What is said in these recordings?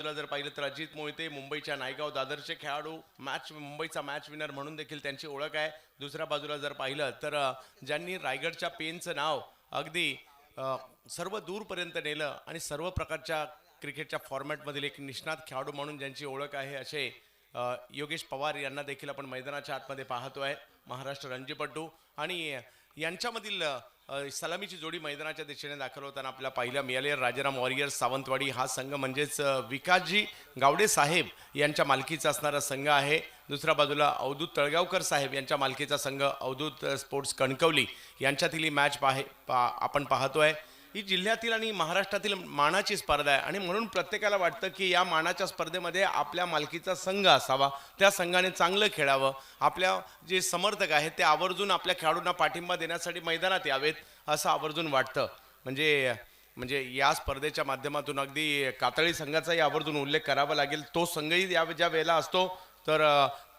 जर पाहिलं तर अजित मोहिते मुंबईच्या नायगाव दादरचे खेळाडू मुंबईचा मॅच विनर म्हणून देखील त्यांची ओळख आहे. दुसऱ्या बाजूला जर पाहिलं तर ज्यांनी रायगडच्या पेनचं नाव अगदी सर्व दूरपर्यंत नेलं आणि सर्व प्रकारच्या क्रिकेटच्या फॉर्मॅटमधील एक निष्णात खेळाडू म्हणून ज्यांची ओळख आहे असे योगेश पवार यांना देखील आपण मैदानाच्या आतमध्ये पाहतोय. महाराष्ट्र रणजीपटू आणि यांच्यामधील सलामीची जोडी मैदानाच्या दिशेने दाखल होताना आपल्याला पाहायला मिळाली. राजाराम वॉरियर्स सावंतवाडी हा संघ म्हणजेच विकासजी गावडे साहेब यांच्या मालकीचा असणारा संघ आहे. दुसऱ्या बाजूला अवधूत तळगावकर साहेब यांच्या मालकीचा संघ अवधूत स्पोर्ट्स कणकवली यांच्यातील ही मॅच आपण पाहतोय. ही जिल्ह्यातील आणि महाराष्ट्रातील मानाची स्पर्धा आहे आणि म्हणून प्रत्येकाला वाटतं की या मानाच्या स्पर्धेमध्ये आपल्या मालकीचा संघ असावा, त्या संघाने चांगलं खेळावं, आपल्या जे समर्थक आहेत ते आवर्जून आपल्या खेळाडूंना पाठिंबा देण्यासाठी मैदानात यावेत असं आवर्जून वाटतं. म्हणजे म्हणजे या स्पर्धेच्या माध्यमातून अगदी कातळी संघाचाही आवर्जून उल्लेख करावा लागेल. तो संघही ज्या वेळेला असतो तर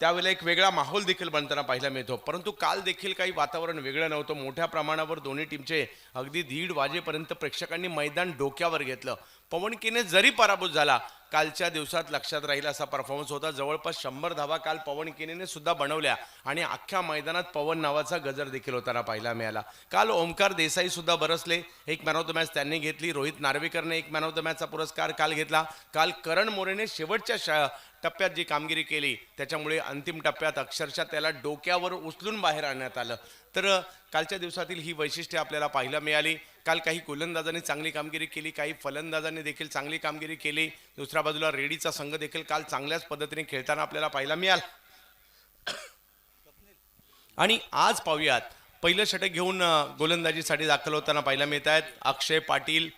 त्यावेळेला एक वेगळा माहोल देखील बनताना पाहायला मिळतो. परंतु काल देखील काही वातावरण वेगळं नव्हतं. मोठ्या प्रमाणावर दोन्ही टीमचे अगदी 1:30 वाजेपर्यंत प्रेक्षकांनी मैदान डोक्यावर घेतलं. पवन केने जरी पराभूत झाला, कालच्या दिवसात लक्षात राहील असा परफॉर्मन्स होता. जवळपास 100 धावा काल पवन केनेने सुद्धा बनवल्या आणि अख्ख्या मैदानात पवन नावाचा गजर देखील होताना पाहायला मिळाला. काल ओमकार देसाई सुद्धा बरसले, एक मॅन ऑफ द मॅच त्यांनी घेतली. रोहित नार्वेकरने एक मॅन ऑफ द मॅचचा पुरस्कार काल घेतला. काल करण मोरेने शेवटच्या टप्प्यात जी कामगिरी केली त्याच्यामुळे अंतिम टप्प्यात अक्षरशः त्याला डोक्यावर उचलून बाहेर आणण्यात आलं. तर कालच्या दिवसातील ही वैशिष्ट्ये आपल्याला पाहायला मिळाली. काल काही गोलंदाजांनी चांगली कामगिरी केली, काही फलंदाजांनी देखील चांगली कामगिरी केली. दुसऱ्या बाजूला रेडीचा संघ देखील काल चांगल्याच पद्धतीने खेळताना आपल्याला पाहायला मिळाला. आणि आज पाहूयात पहिलं षटक घेऊन गोलंदाजीसाठी दाखल होताना पाहायला मिळत आहेत अक्षय पाटील.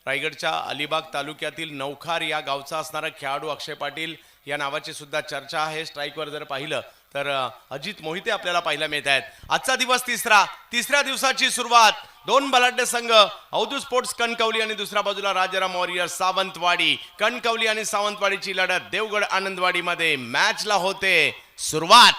रायगडच्या अलिबाग तालुक्यातील नौखार या गावचा असणारा खेळाडू अक्षय पाटील या नावाची सुद्धा चर्चा आहे. स्ट्राईकवर जर पाहिलं तर अजित मोहिते आपल्याला पाहायला मिळत आहेत. आजचा दिवस तिसऱ्या दिवसाची सुरुवात. दोन बलाढ्य संघ अवधूत स्पोर्ट्स कणकवली आणि दुसऱ्या बाजूला राजाराम वॉरियर्स सावंतवाडी. कणकवली आणि सावंतवाडीची लढत देवगड आनंदवाडीमध्ये मॅचला होते सुरुवात.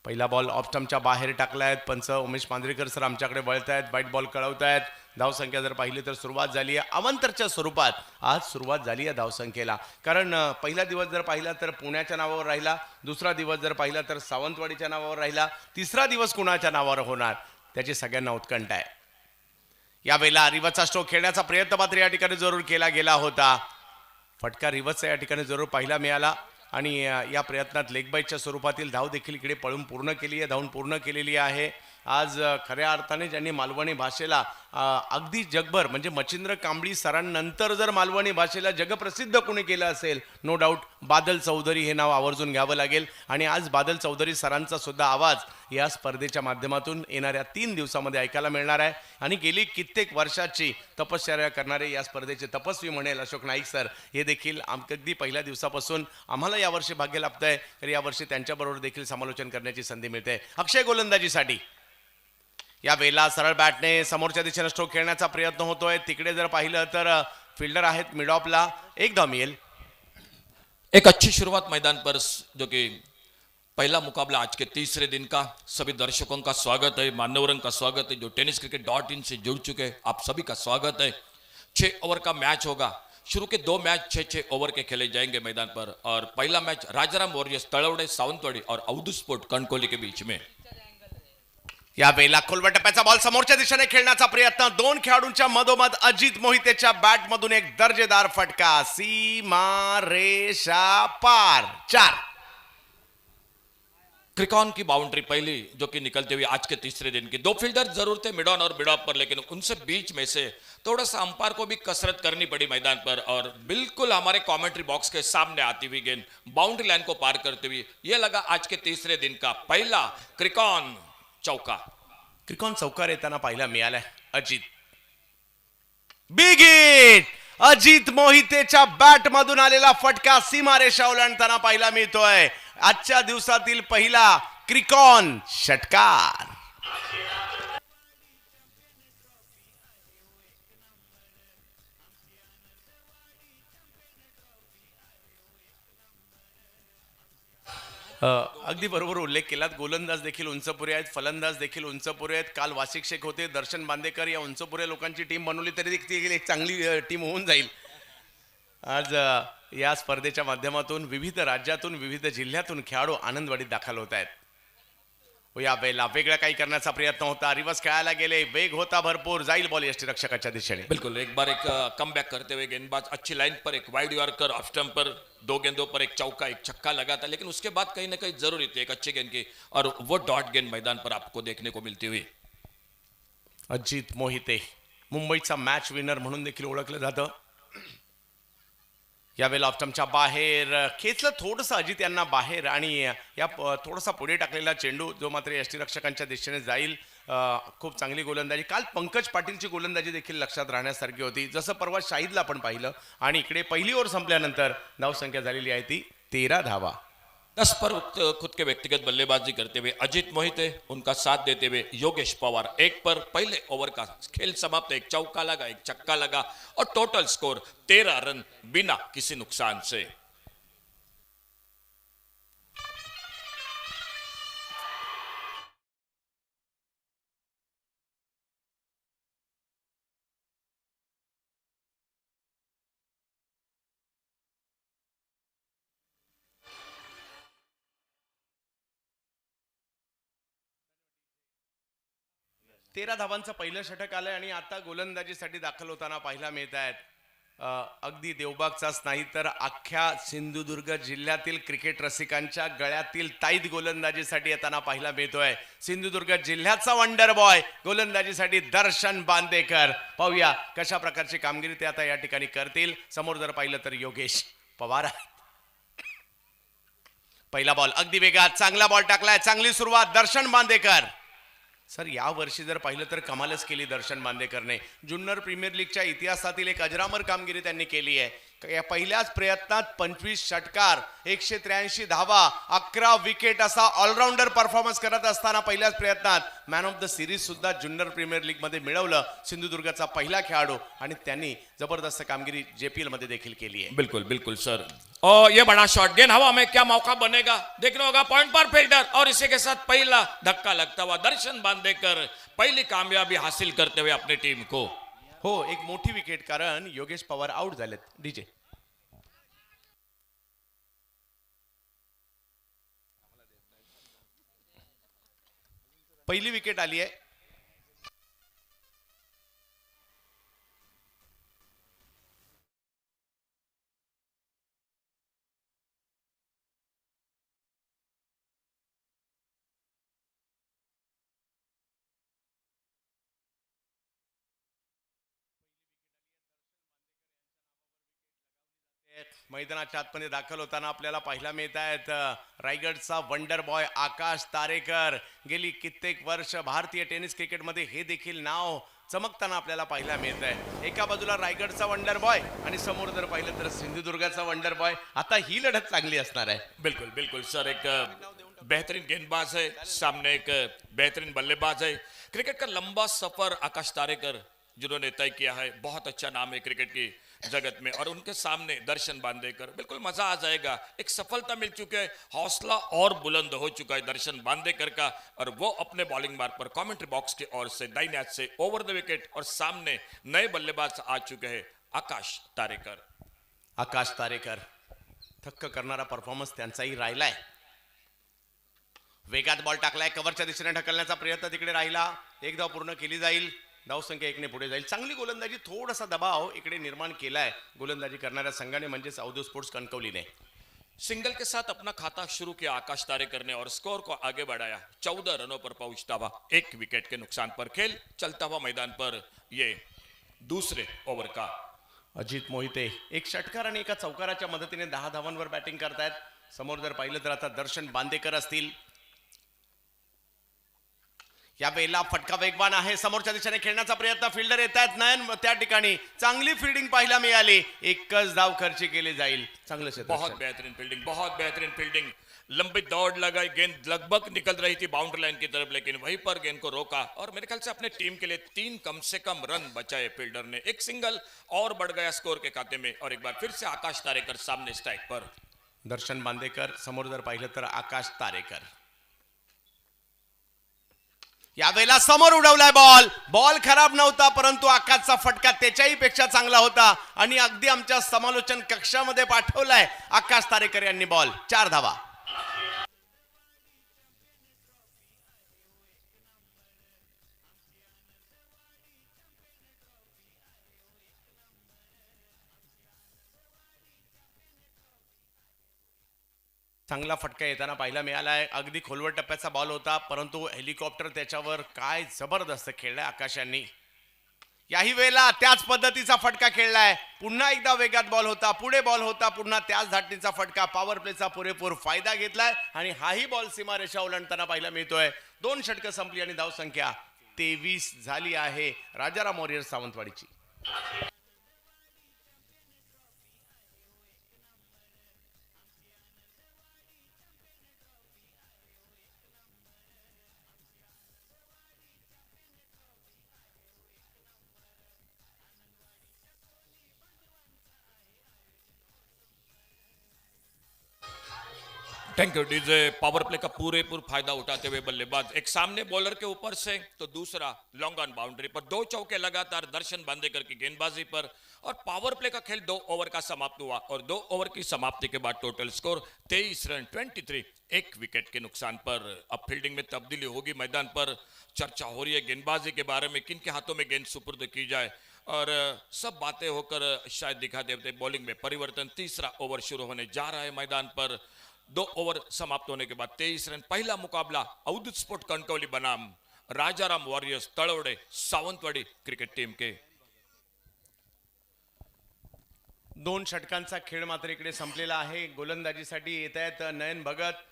पहिला बॉल ऑफ स्टंपच्या बाहेर टाकलायत. पंच उमेश मांजरेकर सर आमच्याकडे वळत आहेत, वाईट बॉल कळवतायत. धावसंख्या जर पाहिली तर सुरुवात झाली आहे अवंतरच्या स्वरूपात. आज सुरुवात झाली आहे धावसंख्येला, कारण पहिला दिवस जर पाहिला तर पुण्याच्या नावावर राहिला, दुसरा दिवस जर पाहिला तर सावंतवाडीच्या नावावर राहिला, तिसरा दिवस कुणाच्या नावावर होणार त्याची सगळ्यांना उत्कंठा आहे. यावेळेला रिव्हर्सचा स्ट्रोक खेळण्याचा प्रयत्न मात्र या ठिकाणी जरूर केला गेला होता. फटका रिव्हर्सचा या ठिकाणी जरूर पाहायला मिळाला आणि या प्रयत्नात लेग बाईटच्या स्वरूपातील धाव देखील इकडे पळून पूर्ण केली आहे, धावून पूर्ण केलेली आहे. आज खऱ्या अर्थाने ज्यांनी मालवणी भाषेला अगदी जगभर म्हणजे मच्छिंद्र कांबळी सरांनंतर जर मालवणी भाषेला जगप्रसिद्ध कोणी केलं असेल नो डाऊट बादल चौधरी हे नाव आवर्जून घ्यावं लागेल. आणि आज बादल चौधरी सरांचा सुद्धा आवाज या स्पर्धेच्या माध्यमातून येणाऱ्या 3 दिवसामध्ये ऐकायला मिळणार आहे. आणि गेली कित्येक वर्षाची तपश्चर्या करणारे या स्पर्धेचे तपस्वी म्हणेल अशोक नाईक सर हे देखील अगदी पहिल्या दिवसापासून आम्हाला यावर्षी भाग्य लाभतंय, तर यावर्षी त्यांच्याबरोबर देखील समालोचन करण्याची संधी मिळते. अक्षय गोलंदाजीसाठी या वेळेला सरळ बॅटने समोरच्या दिशेने स्ट्रोक खेळण्याचा प्रयत्न होतोय. तिकडे जर पाहिलं तर फील्डर आहेत मिड ऑफला, एक धाव मिळेल. एक अच्छी शुरुआत मैदान पर, जो कि पहला मुकाबला आज के तीसरे दिन का. सभी दर्शकों का स्वागत है, मान्यवरों का स्वागत है जो tenniscricket.in से जुड़ चुके हैं, आप सभी का स्वागत है. 6 ओवर का मैच होगा. शुरू के 2 मैच 6-6 ओवर के खेले जाएंगे मैदान पर. और पहला मैच राजाराम वॉरियर्स तळवडे सावंतवाड़ी और अवधूत स्पोर्ट कणकवली के बीच में. या वेळेला खोलवर टप्प्याचा बॉल समोरच्या दिशेने खेळण्याचा प्रयत्न. 2 खेळाडूंच्या मधोमध अजित मोहितेच्या बॅटमधून एक दर्जेदार फटका. सीमा रेषा पार. 4. क्रिकॉन की बाउंड्री पहली जो कि निकलते हुए आज के तीसरे दिन की. 2 फील्डर जरूर थे मिड ऑन और मिड ऑफ पर, लेकिन उनसे बीच में से थोड़ा सा अंपायर को भी कसरत करनी पड़ी मैदान पर. और बिल्कुल हमारे कमेंट्री बॉक्स के सामने आती हुई गेंद बाउंड्री लाइन को पार करते हुए ये लगा आज के तीसरे दिन का पहला क्रिकॉन चौका. क्रिकॉन चौकार येताना पाहायला मिळालाय. Ajit big hit. अजित मोहितेच्या बॅट मधून आलेला फटका सीमारेषा ओलांडताना पाहायला मिळतोय. आजच्या दिवसातील पहिला क्रिकॉन षटकार. अगदी बरोबर उल्लेख केलात. गोलंदाज देखील उंचपुरे आहेत, फलंदाज देखील उंचपुरे आहेत. काल वासिक शेख होते, दर्शन बांदेकर या उंचपुरे लोकांची टीम बनवली तरी देखील एक चांगली टीम होऊन जाईल. आज या स्पर्धेच्या माध्यमातून विविध राज्यातून विविध जिल्ह्यातून खेळाडू आनंदवाडीत दाखल होत आहेत. या वेळेला वेगळा काही करण्याचा प्रयत्न होता. रिवर्स खेळायला गेले, वेग होता भरपूर, जाईल बॉल यष्टीरक्षकाच्या दिशेने. बिल्कुल एक बार एक कम बैक करते हुए गेंदबाज अच्छी लाइन पर एक वाइड यॉर्कर ऑफ स्टंप पर 2 गेंदों पर एक चौका एक छक्का लगा था, लेकिन उसके बाद कहीं ना कहीं जरूरी थी एक अच्छे गेंद की और वो डॉट गेंद मैदान पर आपको देखने को मिलती हुई. अजित मोहिते मुंबईचा मॅच विनर म्हणून देखील ओळखलं जातं. यावेळेला ऑप्टमच्या बाहेर खेचलं थोडंसं अजित यांना बाहेर आणि या थोडासा पुढे टाकलेला चेंडू जो मात्र यष्टीरक्षकांच्या दिशेने जाईल. खूप चांगली गोलंदाजी. काल पंकज पाटीलची गोलंदाजी देखील लक्षात राहण्यासारखी होती. जसं परवा शाहिदला आपण पाहिलं. आणि इकडे पहिली ओव्हर संपल्यानंतर धावसंख्या झालेली आहे ती 13 धावा. 10 पर खुद के व्यक्तिगत बल्लेबाजी करते हुए अजित मोहिते, उनका साथ देते हुए योगेश पवार. 1 पर पहले ओवर का खेल समाप्त. एक चौका लगा एक छक्का लगा और टोटल स्कोर 13 रन बिना किसी नुकसान से. तेरा धावांचं पहिलं षटक आलंय आणि आता गोलंदाजीसाठी दाखल होताना पाहायला मिळत आहेत. अगदी देवबागचाच नाही तर अख्ख्या सिंधुदुर्ग जिल्ह्यातील क्रिकेट रसिकांच्या गळ्यातील ताईत गोलंदाजीसाठी येताना पाहायला मिळतोय. सिंधुदुर्ग जिल्ह्याचा वंडर बॉय गोलंदाजीसाठी दर्शन बांदेकर. पाहूया कशा प्रकारची कामगिरी ते आता या ठिकाणी करतील. समोर जर पाहिलं तर योगेश पवार. पहिला बॉल अगदी वेगात चांगला बॉल टाकलाय. चांगली सुरुवात दर्शन बांदेकर. सर या वर्षी जर पाहिलं तर कमालच केली दर्शन बांदेकरने. जुन्नर प्रीमियर लीगच्या इतिहासातील एक अजरामर कामगिरी त्यांनी केली आहे. या पहिल्याच प्रयत्नात 25 षटकार 183 धावा 11 विकेट असा ऑलराऊंडर परफॉर्मन्स करत असताना पहिल्याच प्रयत्नात मॅन ऑफ द सिरीज सुद्धा जुन्नर प्रीमियर लीग मध्ये मिळवलं सिंधुदुर्गचा पहिला खेळाडू. आणि त्यांनी जबरदस्त कामगिरी जेपीएल मध्ये देखील केली आहे. बिल्कुल बिल्कुल सर. और ये बड़ा शॉट गेंद हवा में क्या मौका बनेगा देखना होगा. पॉइंट पर फील्डर और इसी के साथ पहला धक्का लगता हुआ दर्शन बांदेकर पहली कामयाबी हासिल करते हुए अपनी टीम को. हो एक मोठी विकेट कारण योगेश पवार आउट झालेत. डीजे पहिली विकेट आली आहे. मैदानाच्या आतमध्ये दाखल होताना आपल्याला पाहायला मिळत आहेत रायगडचा वंडर बॉय आकाश तारेकर. गेली कित्येक वर्ष भारतीय टेनिस क्रिकेटमध्ये हे देखील नाव चमकताना आपल्याला पाहायला मिळत आहे. एका बाजूला रायगडचा वंडर बॉय आणि समोर जर पाहिलं तर सिंधुदुर्गाचा वंडर बॉय. आता ही लढत चांगली असणार आहे. बिल्कुल बिल्कुल सर. एक बेहतरीन गेंदबाज है, सामने एक बेहतरीन बल्लेबाज है. क्रिकेट का लंबा सफर आकाश तारेकर जिन्होंने तय किया है. बहुत अच्छा नाम है क्रिकेट की जगत में और उनके सामने दर्शन बांदेकर. बिल्कुल मजा आ जाएगा. एक सफलता मिल चुकी है, हौसला और बुलंद हो चुका है दर्शन बांदेकर का और वो अपने बॉलिंग मार्ग पर कमेंट्री बॉक्स की ओर से दाईं हाथ से ओवर द विकेट और सामने नए बल्लेबाज आ चुके हैं आकाश तारेकर. आकाश तारेकर थक्क करणारा परफॉर्मन्स त्यांचाही राहिलाय. वेगात बॉल टाकलाय. कव्हरच्या दिशेने ढकलण्याचा प्रयत्न तिकडे राहिला. एक धाव पूर्ण केली जाईल. धावसंख्या 1 ने पुढे जाईल. चांगली गोलंदाजी. थोडासा दबाव इकडे निर्माण केलाय गोलंदाजी करणाऱ्या संघाने म्हणजेच अवधूत स्पोर्ट्स कणकवलीने. सिंगल के साथ अपना खाता शुरू किया आकाश तारेकर ने और स्कोर को आगे बढ़ाया. 14 रनों पर पहुंचता हुआ 1 विकेट के नुकसान पर खेल चलता हुआ मैदान पर ये दूसरे ओवर का. अजित मोहिते एक षटकार आणि एका चौकाराच्या मदतीने 10 धावांवर बॅटिंग करतायत. समोर जर पाहिलं तर आता दर्शन बांदेकर असतील. या वेळेला फटका वेगवान आहे. समोरच्या दिशेने खेळण्याचा प्रयत्न. फिल्डर येत आहेत नयन त्या ठिकाणी. चांगली फील्डिंग पाहायला मिळाली. एकच धाव खर्ची केली जाईल. चांगलं क्षेत्र. बहुत बेहतरीन फील्डिंग, बहुत बेहतरीन फील्डिंग. लंबी दौड़ लगाई, गेंद लगभग निकल रही थी बाउंड्री लाइन की तरफ, लेकिन वहीं पर गेंद को रोका और मेरे ख्याल से अपने टीम के लिए 3 कम से कम रन बचाए फील्डर ने. एक सिंगल और बढ़ गया स्कोर के खाते में और एक बार फिर से आकाश तारेकर सामने स्ट्राइक पर. दर्शन बांदेकर समोर जर पाहिलं तर आकाश तारेकर. यावेळेला समोर उडवलाय बॉल. बॉल खराब नव्हता, परंतु आकाशचा फटका त्याच्याही पेक्षा चांगला होता आणि अगदी आमच्या समालोचन कक्षामध्ये पाठवलाय आकाश तारेकर यांनी बॉल. 4 धावा. चांगला फटका येताना पाहायला मिळालाय. अगदी खोलवर टप्प्याचा बॉल होता, परंतु हेलिकॉप्टर त्याच्यावर काय जबरदस्त खेळलाय आकाश यांनी. याही वेळेला त्याच पद्धतीचा फटका खेळलाय. पुन्हा एकदा वेगात बॉल होता, पुढे बॉल होता, पुन्हा त्याच धाटणीचा फटका. पॉवर प्लेचा पुरेपूर फायदा घेतलाय आणि हाही बॉल सीमारेषा ओलांडताना पाहायला मिळतोय. 2 षटकं संपली आणि धावसंख्या 23 झाली आहे राजाराम वॉरियर्स सावंतवाडीची. Thank you DJ. Power play का पूरेपूर फायदा उठाते हुए बल्लेबाज एक सामने बॉलर के ऊपर से तो दूसरा लॉन्ग ऑन बाउंड्री पर 2 चौके लगातार दर्शन बांदेकर की गेंदबाजी पर और पावर प्ले का खेल 2 ओवर का समाप्त हुआ और 2 ओवर की समाप्ति के बाद टोटल स्कोर 23 रन 23, 1 विकेट के नुकसान पर। अब फील्डिंग में तब्दीली होगी। मैदान पर चर्चा हो रही है गेंदबाजी के बारे में, किन के हाथों में गेंद सुपुर्द की जाए और सब बातें होकर शायद दिखा देते बॉलिंग में परिवर्तन। तीसरा ओवर शुरू होने जा रहा है। मैदान पर 2 ओवर समाप्त होने के बाद 23 रन। पहला मुकाबला अवधूत स्पोर्ट कणकवली बनाम Rajaram warriors Talawade Sawantwadi cricket team के। 2 षटकांचा खेळ मात्र इकडे संपलेला आहे। गोलंदाजीसाठी येत आहेत नयन भगत,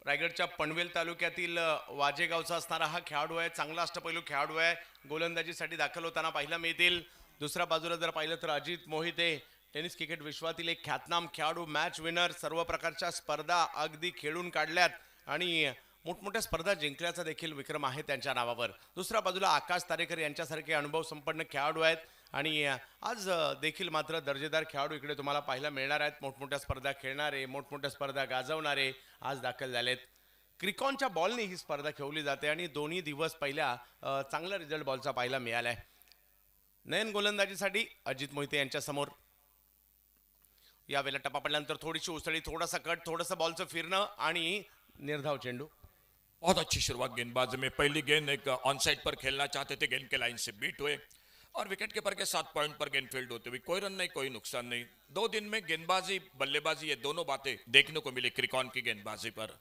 रायगडच्या पनवेल तालुक्यातील वाजेगावचा असणारा हा खेळाडू आहे। चांगला अष्टपैलू खेळाडू आहे। गोलंदाजीसाठी दाखल होताना पाहायला मिळतील। दुसऱ्या बाजूला जर पाहिलं तर अजित मोहिते, टेनिस क्रिकेट विश्वातील एक ख्यातनाम खेळाडू, मॅच विनर, सर्व प्रकारच्या स्पर्धा अगदी खेळून काढल्यात आणि मोठमोठ्या स्पर्धा जिंकल्याचा देखील विक्रम आहे त्यांच्या नावावर। दुसऱ्या बाजूला आकाश तारेकर यांच्यासारखे अनुभव संपन्न खेळाडू आहेत आणि आज देखील मात्र दर्जेदार खेळाडू इकडे तुम्हाला पाहायला मिळणार आहेत। मोठमोठ्या स्पर्धा खेळणारे, मोठमोठ्या स्पर्धा गाजवणारे आज दाखल झालेत। क्रिकॉनच्या बॉलने ही स्पर्धा खेळली जाते आणि दोन्ही दिवस पहिल्या चांगला रिझल्ट बॉलचा पाहायला मिळालाय। नयन गोलंदाजीसाठी अजित मोहिते यांच्या समोर। यावेळेला टप्पा पडल्यानंतर थोडीशी उसळी, थोडासा कट, थोडंसं बॉलचं फिरणं आणि निर्धाव चेंडू। बहुत अच्छी शुरुआत गेंदबाजी में। पहली गेंद एक ऑन साइड पर खेलना चाहते थे, गेंद के लाइन से बीट हुए और विकेट कीपर के 7 पॉइंट पर गेंद फील्ड होते हुए कोई रन नहीं, कोई नुकसान नहीं। 2 दिन में गेंदबाजी बल्लेबाजी ये दोनों बातें देखने को मिली क्रिकॉन की गेंदबाजी पर।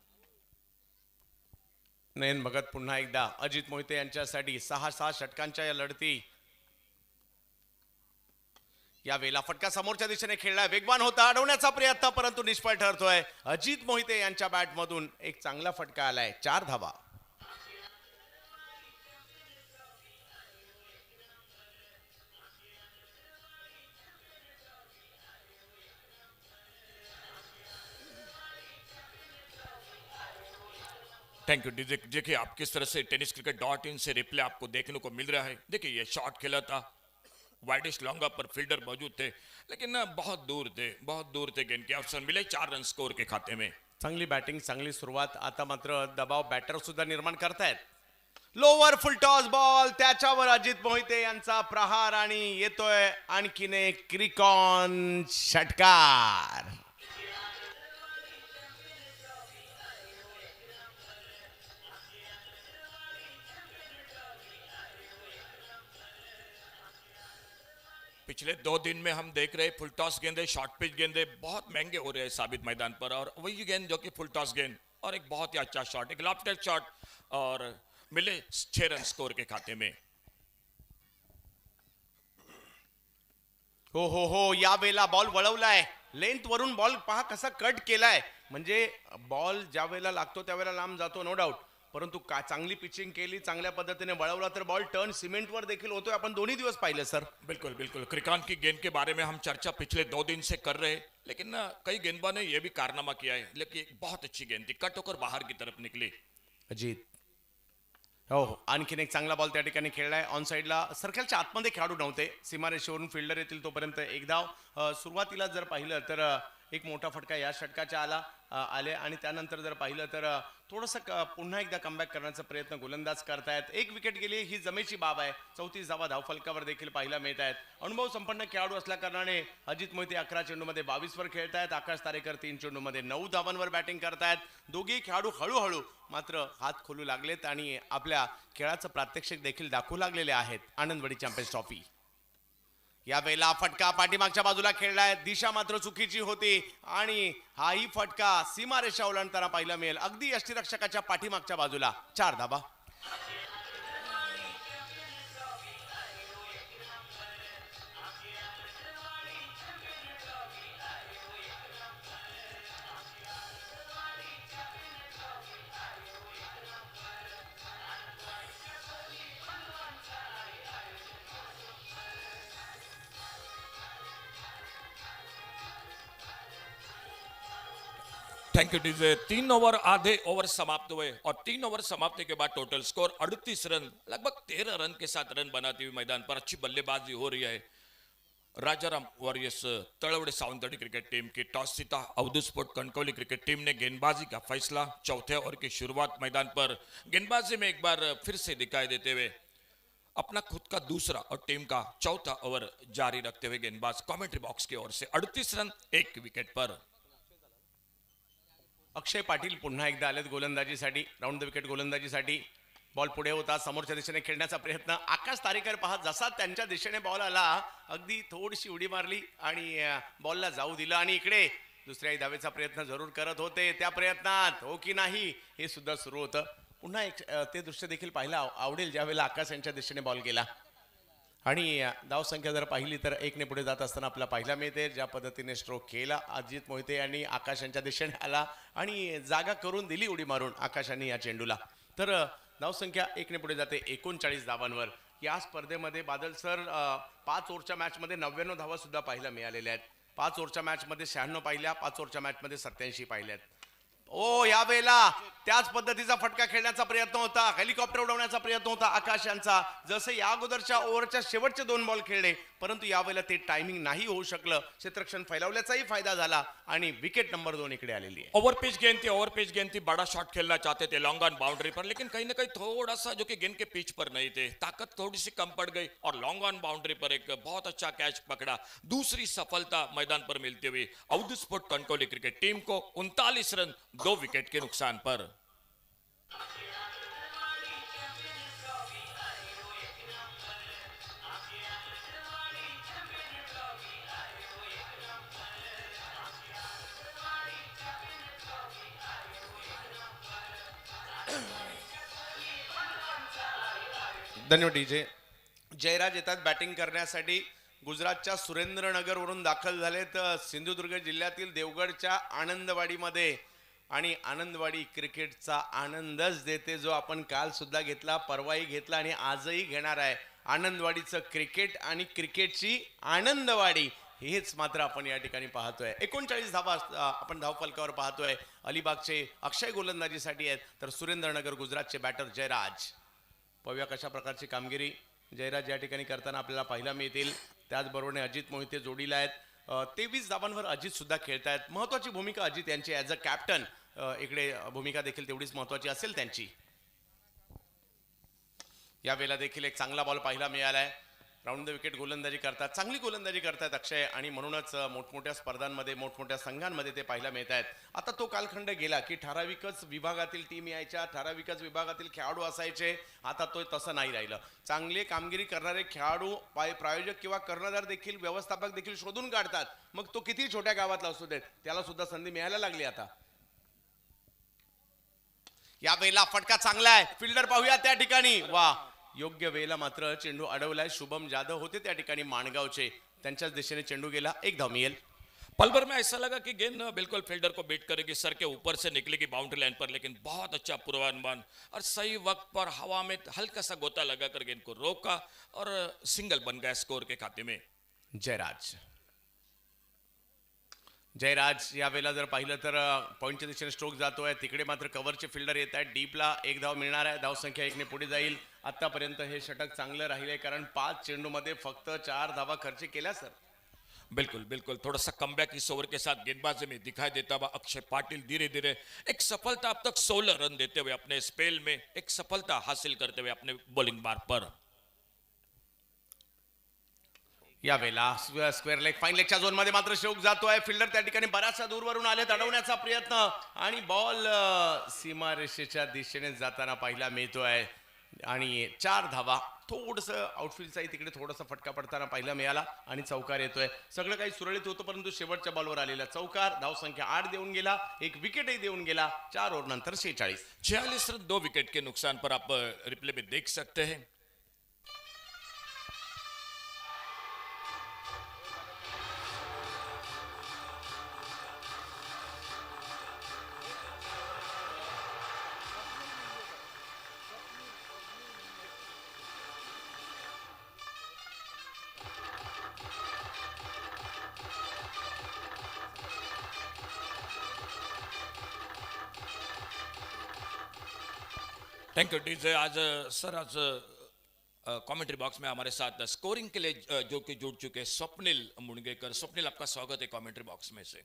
नयन भगत पुन्हा एकदा अजित मोहिते यांच्यासाठी 6 षटकांच्या या लढती। या वेळेला फटका समोरच्या दिशेने खेळलाय, वेगवान होता, अडवण्याचा प्रयत्न परंतु निष्फळ ठरतोय। अजित मोहिते यांच्या बॅटमधून एक चांगला फटका आलाय। 4 धावा। Thank you DJ. देखिए आप किस तरह से tenniscricket.in से रिप्ले आपको देखने को मिल रहा है। देखिए ये शॉट खेला था, वाइडेस्ट लॉन्गा पर फील्डर मौजूद थे लेकिन बहुत दूर थे गेंद के अवसर मिले। 4 रन स्कोर के खाते में। चांगली बॅटिंग, चांगली सुरुवात। आता मात्र दबाव बॅटर सुद्धा निर्माण करतायत। लोवर फुल टॉस बॉल, त्याच्यावर अजित मोहिते यांचा प्रहार आणि येतोय आणखीन एक क्रिकॉन षटकार। पिछले 2 दिन में हम देख रहे फुल टॉस गेंदे, शॉर्ट पिच गेंदे बहुत महंगे हो रहे हैं साबित मैदान पर और वही गेंद जो कि फुल टॉस गेंद और एक बहुत ही अच्छा शॉट, एक लॉफ्टेड शॉट और मिले 6 रन स्कोर के खाते में। हो या वेळेला बॉल वळवलाय, लेंथ वरून बॉल पहा कसा कट केलाय। म्हणजे बॉल ज्या वेळेला लागतो त्यावेळेला लांब जातो नो डाऊट, परंतु का चांगली पिचिंग केली, चांगल्या पद्धतीने वळवला तर बॉल टर्न सिमेंटवर देखील होतोय। आपण दोन्ही दिवस पाहिले सर। बिल्कुल क्रिकॉन की गेंद के बारे में हम चर्चा पिछले 2 दिन से कर रहे हैं लेकिन कई गेंदबाजों ने यह भी कारनामा किया है लेकिन बहुत अच्छी गेंद थी, कट होकर बाहर की तरफ निकली। अजित हो आणखीन एक चांगला बॉल त्या ठिकाणी खेळलाय। ऑन साइडला सर्कलच्या आतमध्ये खेळाडू नव्हते, सीमारेषेवरून फिल्डर येतील तोपर्यंत एक धाव। सुरुवातीला जर पाहिलं तर एक मोठा फटका या षटकाच्या आले आणि त्यानंतर जर पाहिलं तर थोडंसं पुन्हा एकदा कमबॅक करण्याचा प्रयत्न गोलंदाज करतायत. एक विकेट गेली ही जमेची बाब आहे. 34 धावा धावफलकावर देखील पाहायला मिळत आहेत. अनुभव संपन्न खेळाडू असल्या कारणाने अजित मोहिते 11 चेंडूमध्ये 22 वर खेळतायत. आकाश तारेकर 3 चेंडूमध्ये 9 धावांवर बॅटिंग करतायत. दोघेही खेळाडू हळूहळू मात्र हात खोलू लागलेत आणि आपल्या खेळाचं प्रात्यक्षिक देखील दाखवू लागलेले आहेत. आनंदवाडी चॅम्पियन्स ट्रॉफी यावेळेला फटका पाठीमागच्या बाजूला खेळलाय. दिशा मात्र चुकीची होती आणि हाही फटका सीमारेषा ओलांडताना पाहायला मिळेल. अगदी यष्टीरक्षकाच्या पाठीमागच्या बाजूला. 4 धावा. Thank you DJ. 3 ओवर आधे ओवर समाप्त हुए और 3 ओवर समाप्ति के बाद टोटल स्कोर 38 रन, लगभग 13 रन के साथ रन बनाती हुई मैदान पर अच्छी बल्लेबाजी हो रही है Rajaram warriors Talawade Sawantwadi cricket team की। टॉस जीता Avdhoot sport Kankavli cricket team ने। गेंदबाजी का फैसला चौथे ओवर की शुरुआत मैदान पर गेंदबाजी में एक बार फिर से दिखाई देते हुए अपना खुद का दूसरा और टीम का चौथा ओवर जारी रखते हुए गेंदबाज कमेंट्री बॉक्स की ओर से 38 रन 1 विकेट पर। अक्षय पाटील पुन्हा एकदा आलेत गोलंदाजीसाठी. राऊंड द विकेट गोलंदाजीसाठी. बॉल पुढे होता, समोरच्या दिशेने खेळण्याचा प्रयत्न. आकाश तारेकर पहा, जसा त्यांच्या दिशेने बॉल आला अगदी थोडीशी उडी मारली आणि बॉलला जाऊ दिलं आणि इकडे दुसऱ्याही धावेचा प्रयत्न जरूर करत होते. त्या प्रयत्नात हो की नाही हे सुद्धा सुरू होतं. पुन्हा एक ते दृश्य देखील पाहायला आवडेल ज्यावेळेला आकाश यांच्या दिशेने बॉल गेला आणि धावसंख्या जर पाहिली तर 1 ने पुढे जात असताना आपल्याला पाहायला मिळते ज्या पद्धतीने स्ट्रोक केला अजित मोहिते यांनी. आकाश यांच्या दिशेने आला आणि जागा करून दिली उडी मारून आकाशाने या चेंडूला. तर धावसंख्या 1 ने पुढे जाते 39 धावांवर. या स्पर्धेमध्ये बादल सर 5 ओव्हरच्या मॅचमध्ये 99 धावा सुद्धा पाहायला मिळालेल्या आहेत. 5 ओव्हरच्या मॅचमध्ये 96 पाहिल्या, 5 ओव्हरच्या मॅचमध्ये 87 पाहिल्यात. ओ यावेळेला त्याच पद्धतीचा फटका खेळण्याचा प्रयत्न होता, हेलिकॉप्टर उडवण्याचा प्रयत्न होता आकाश यांचा. जसे या अगोदरच्या ओव्हरच्या शेवटचे 2 बॉल खेळले परंतु यावेळेला ते टायमिंग नाही होऊ शकलं. क्षेत्ररक्षण फैलावल्याचाही फायदा झाला आणि विकेट नंबर 2 इकडे आलेली आहे. ओवर पिच गेंद थी, बड़ा शॉट खेलना चाहते थे लॉन्ग ऑन बाउंड्री पर, लेकिन कहीं ना कहीं थोड़ा सा जो कि गेंद के पिच पर नहीं थे, ताकत थोड़ी सी कम पड़ गई और लॉन्ग ऑन बाउंड्री पर एक बहुत अच्छा कैच पकड़ा। दूसरी सफलता मैदान पर मिलती हुई Avdhoot sport Kankavli cricket team को 39 रन 2 विकेट के नुकसान पर। धन्यवाद डीजे. जयराज येतात बॅटिंग करण्यासाठी. गुजरातच्या सुरेंद्रनगरवरून दाखल झालेत सिंधुदुर्ग जिल्ह्यातील देवगडच्या आनंदवाडीमध्ये आणि आनंदवाडी क्रिकेटचा आनंदच देते जो आपण काल सुद्धा घेतला, परवाही घेतला आणि आजही घेणार आहे. आनंदवाडीचं क्रिकेट आणि क्रिकेटची आनंदवाडी हेच मात्र आपण या ठिकाणी पाहतोय. 39 धावा आपण धावफलकावर पाहतोय. अलिबागचे अक्षय गोलंदाजीसाठी आहेत तर सुरेंद्रनगर गुजरातचे बॅटर जयराज. पाहूया कशा प्रकारची कामगिरी जयराज या ठिकाणी करताना आपल्याला पाहायला मिळतील. त्याचबरोबर अजित मोहिते जोडीला आहेत. 23 धावांवर अजित सुद्धा खेळतायत. महत्वाची भूमिका अजित यांची ॲज अ कॅप्टन. इकडे भूमिका देखील तेवढीच महत्वाची असेल त्यांची. यावेळेला देखील एक चांगला बॉल पाहायला मिळालाय. राऊंड द विकेट गोलंदाजी करतात, चांगली गोलंदाजी करतात अक्षय आणि म्हणूनच मोठमोठ्या स्पर्धांमध्ये मोठमोठ्या संघांमध्ये ते पाहायला मिळत आहेत. आता तो कालखंड गेला की ठराविकच विभागातील टीम यायच्या, ठराविकच विभागातील खेळाडू असायचे. आता तो तसं नाही राहिलं. चांगले कामगिरी करणारे खेळाडू प्रायोजक किंवा कर्णधार देखील व्यवस्थापक देखील शोधून काढतात. मग तो किती छोट्या गावातला असू देत त्याला सुद्धा संधी मिळायला लागली आता. या वेळेला फटका चांगला आहे. फिल्डर पाहूया त्या ठिकाणी. वा, योग्य वेळेला मात्र चेंडू अडवलाय. शुभम जाधव होते त्या ठिकाणी माणगावचे. त्यांच्याच दिशेने चेंडू गेला. 1 धाव मिळेल. पल भर में ऐसा लगा कि गेंद बिल्कुल फील्डर को बीट करेगी, सर के ऊपर से निकलेगी बाउंड्री लाइन पर, लेकिन बहुत अच्छा पूर्वानुमान और सही वक्त पर हवा में हल्का सा गोता लगाकर गेंद को रोका और सिंगल बन गया स्कोर के खाते में। जयराज यावेळेला जर पाहिलं तर पॉईंटच्या दिशेने स्ट्रोक जातोय. तिकडे मात्र कव्हरचे फिल्डर येत आहेत. डीपला 1 धाव मिळणार आहे. धावसंख्या 1 ने पुढे जाईल. आतापर्यंत हे षटक चांगलं राहिले कारण 5 चेंडूमध्ये फक्त 4 धावा खर्च केल्या सर. बिल्कुल बिल्कुल, थोड़ा सा कमबैक इस ओवर के साथ गेंदबाजी में दिखाई देता हुआ अक्षय पाटिल धीरे धीरे एक सफलता अब तक 16 रन देते हुए अपने स्पेल में एक सफलता हासिल करते हुए अपने बॉलिंग मार्ग पर। यावेळेला स्क्वेअर लेग फाईन लेगच्या झोन मध्ये मात्र शोक जातोय. फिल्डर त्या ठिकाणी बऱ्याचशा दूरवरून आले, अडवण्याचा प्रयत्न आणि बॉल सीमारेषेच्या दिशेने जाताना पाहिला मिळतोय आणि 4 धावा. थोडस आउटफील्डचाही तिकडे थोडासा फटका पडताना पाहिला मिळाला आणि चौकार येतोय. सगळं काही सुरळीत होतं, परंतु शेवटच्या बॉलवर आलेला चौकार धावसंख्या 8 देऊन गेला, एक विकेटही देऊन गेला. 4 ओव्हर नंतर 46. 46 रन 2 विकेट के नुकसान पर आप रिप्ले में देख सकते हैं। Thank you DJ. आज सर आज कमेंट्री बॉक्स में हमारे साथ स्कोरिंग के लिए जो कि जुड़ चुके हैं स्वप्निल मुणगेकर। स्वप्निल, आपका स्वागत है कमेंट्री बॉक्स में से।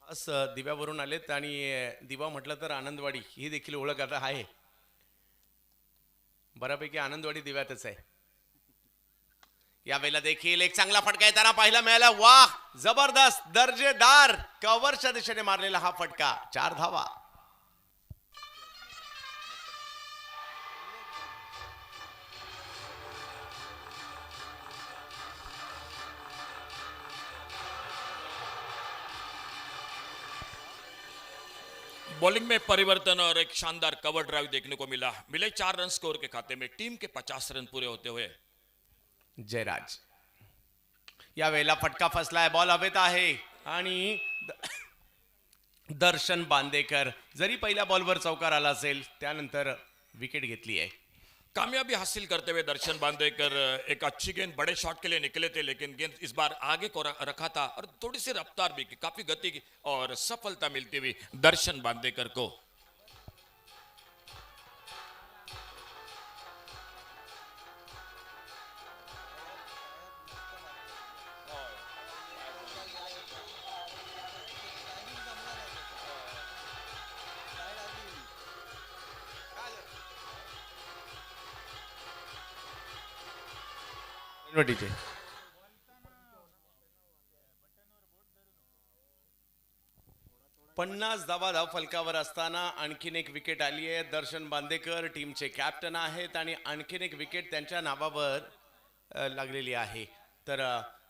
खास दिव्यावरून आलेत आणि दिवा म्हटलं तर आनंदवाडी ही देखील ओळख आता आहे. बऱ्यापैकी आनंदवाडी दिव्यातच आहे. यावेळेला देखील एक चांगला फटका येताना पाहायला मिळाला. वाह, जबरदस्त दर्जेदार कव्हरच्या दिशेने मारलेला हा फटका. 4 धावा. बॉलिंग में परिवर्तन और एक शानदार कवर ड्राइव देखने को मिले 4 रन स्कोर के खाते में टीम के 50 रन पूरे होते हुए। जयराज यावेळेला फटका फसलाय, बॉल हवेत आहे आणि दर्शन बांदेकर जरी पहिल्या बॉलवर चौकार आला असेल त्यानंतर विकेट घेतली आहे. कामयाबी हासिल करते हुए दर्शन बांदेकर एक अच्छी गेंद बड़े शॉट के लिए निकले थे, लेकिन गेंद इस बार आगे को रखा था और थोड़ी सी रफ्तार भी की, काफी गति की और सफलता मिलती हुई दर्शन बांदेकर को। डीजे 50 धावा धाव फलकावर असताना आणखीन एक विकेट आली आहे. दर्शन बांदेकर टीमचे कॅप्टन आहेत आणि आणखीन एक विकेट त्यांच्या नावावर लागलेली आहे. तर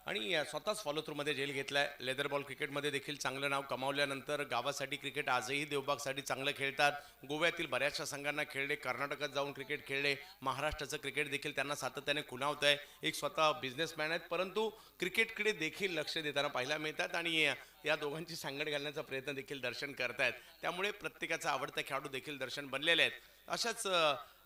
आणि स्वतःच फॉलो थ्रू मध्ये जेल घेतलाय. लेदर बॉल क्रिकेटमध्ये देखील चांगलं नाव कमावल्यानंतर गावासाठी क्रिकेट आजही देवबागसाठी चांगलं खेळतात. गोव्यातील बऱ्याचशा संघांना खेळले, कर्नाटकात जाऊन क्रिकेट खेळले, महाराष्ट्राचं क्रिकेट देखील त्यांना सातत्याने खुणावत आहे. एक स्वतः बिझनेसमॅन आहेत, परंतु क्रिकेटकडे देखील लक्ष देताना पाहायला मिळतात आणि या दोघांची सांगड घालण्याचा प्रयत्न देखील दर्शन करतायत. त्यामुळे प्रत्येकाचा आवडता खेळाडू देखील दर्शन बनलेले आहेत. अशाच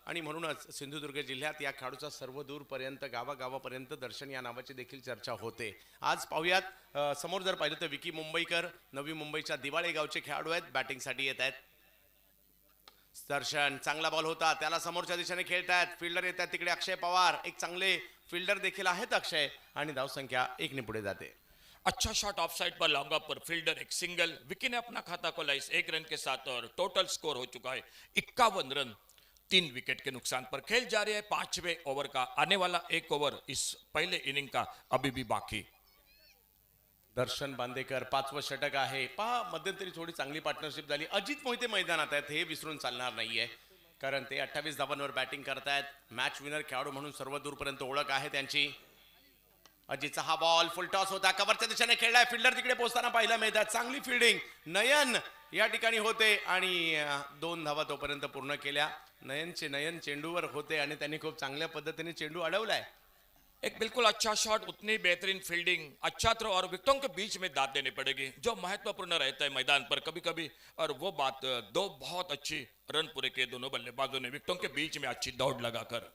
आणि म्हणूनच सिंधुदुर्ग जिल्ह्यात या खेळाडूचा सर्व दूरपर्यंत गावागावापर्यंत दर्शन या नावाची देखील चर्चा होते. आज पाहूयात समोर जर पाहिलं तर विकी मुंबईकर नवी मुंबईच्या दिवाळे गावचे खेळाडू आहेत, बॅटिंगसाठी येत आहेत. दर्शन चांगला बॉल होता, त्याला समोरच्या दिशेने खेळतायत. फिल्डर येतात तिकडे अक्षय पवार, एक चांगले फिल्डर देखील आहेत अक्षय आणि धावसंख्या 1 ने पुढे जाते. अच्छा shot of side per long off per fielder एक सिंगल। विकी ने अपना खाता खोला इस 1 रन के साथ और टोटल स्कोर हो चुका है 51 रन 3 विकेट के नुकसान पर। खेल जारी है 5वें ओवर का, आने वाला 1 ओवर इस पहले इनिंग का अभी भी बाकी। दर्शन बांदेकर 5वं षटक आहे. पहा मध्यंतरी थोडी चांगली पार्टनरशिप झाली. अजित मोहिते मैदानात आहेत, हे विसरून चालणार नाहीये, कारण ते 28 धावांवर बॅटिंग करतायत. मॅच विनर खेळाडू म्हणून सर्व दूरपर्यंत ओळख आहे त्यांची. अजितचा हा बॉल फुल टॉस होता, कव्हरच्या दिशेने खेळलाय. फिल्डर तिकडे पोहोचताना पाहायला मिळतात. चांगली फिल्डिंग नयन या ठिकाणी होते आणि 2 धावा तोपर्यंत पूर्ण केल्या. नयन चेंडूवर होते आणि त्यांनी खूप चांगल्या पद्धतीने चेंडू अडवलाय. एक बिल्कुल अच्छा शॉट, उतनी बेहतरीन फील्डिंग, अच्छा थ्रो और विकेटों के बीच में दाद देनी पड़ेगी जो महत्वपूर्ण रहता है मैदान पर कभी कभी। और वो बात 2 बहुत अच्छी रन पूरे किए दोनों बल्लेबाजों ने विकेटों के बीच में अच्छी दौड़ लगाकर।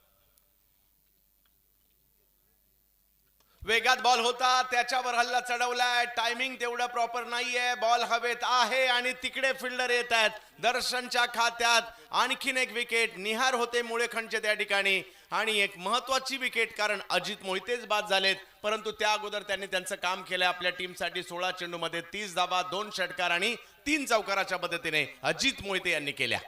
वेगात बॉल होता, त्याच्यावर हल्ला चढवलाय. टायमिंग तेवढं प्रॉपर नाहीये. बॉल हवेत आहे आणि तिकडे फिल्डर येत आहेत. दर्शनच्या खात्यात आणखीन एक विकेट. निहार होते मुळेखंडचे त्या ठिकाणी आणि एक महत्वाची विकेट, कारण अजित मोहितेच बाद झालेत. परंतु त्या अगोदर त्यांनी त्यांचं काम केलं आपल्या टीमसाठी. 16 चेंडूमध्ये 30 धावा, 2 षटकार आणि 3 चौकाराच्या पद्धतीने अजित मोहिते यांनी केल्या.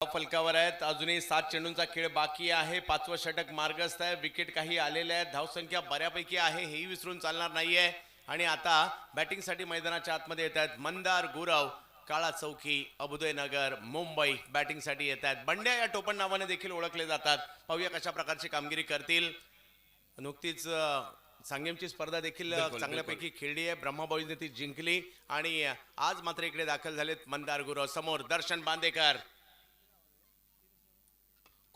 फलकावर आहेत. अजूनही 7 चेंडूंचा खेळ बाकी आहे. 5वं षटक मार्गस्थ आहे. विकेट काही आलेल्या आहेत. धावसंख्या बऱ्यापैकी आहे, हेही विसरून चालणार नाहीये. आणि आता बॅटिंगसाठी मैदानाच्या आतमध्ये येत आहेत मंदार गुरव, काळा चौकी, अभुदयनगर, मुंबई बॅटिंगसाठी येत आहेत. बंड्या या टोपण नावाने देखील ओळखले जातात. पाहूया कशा प्रकारची कामगिरी करतील. नुकतीच सांगेमची स्पर्धा देखील चांगल्यापैकी खेळली आहे. ब्रह्माबाईने ती जिंकली आणि आज मात्र इकडे दाखल झालेत मंदार गुरव. समोर दर्शन बांदेकर,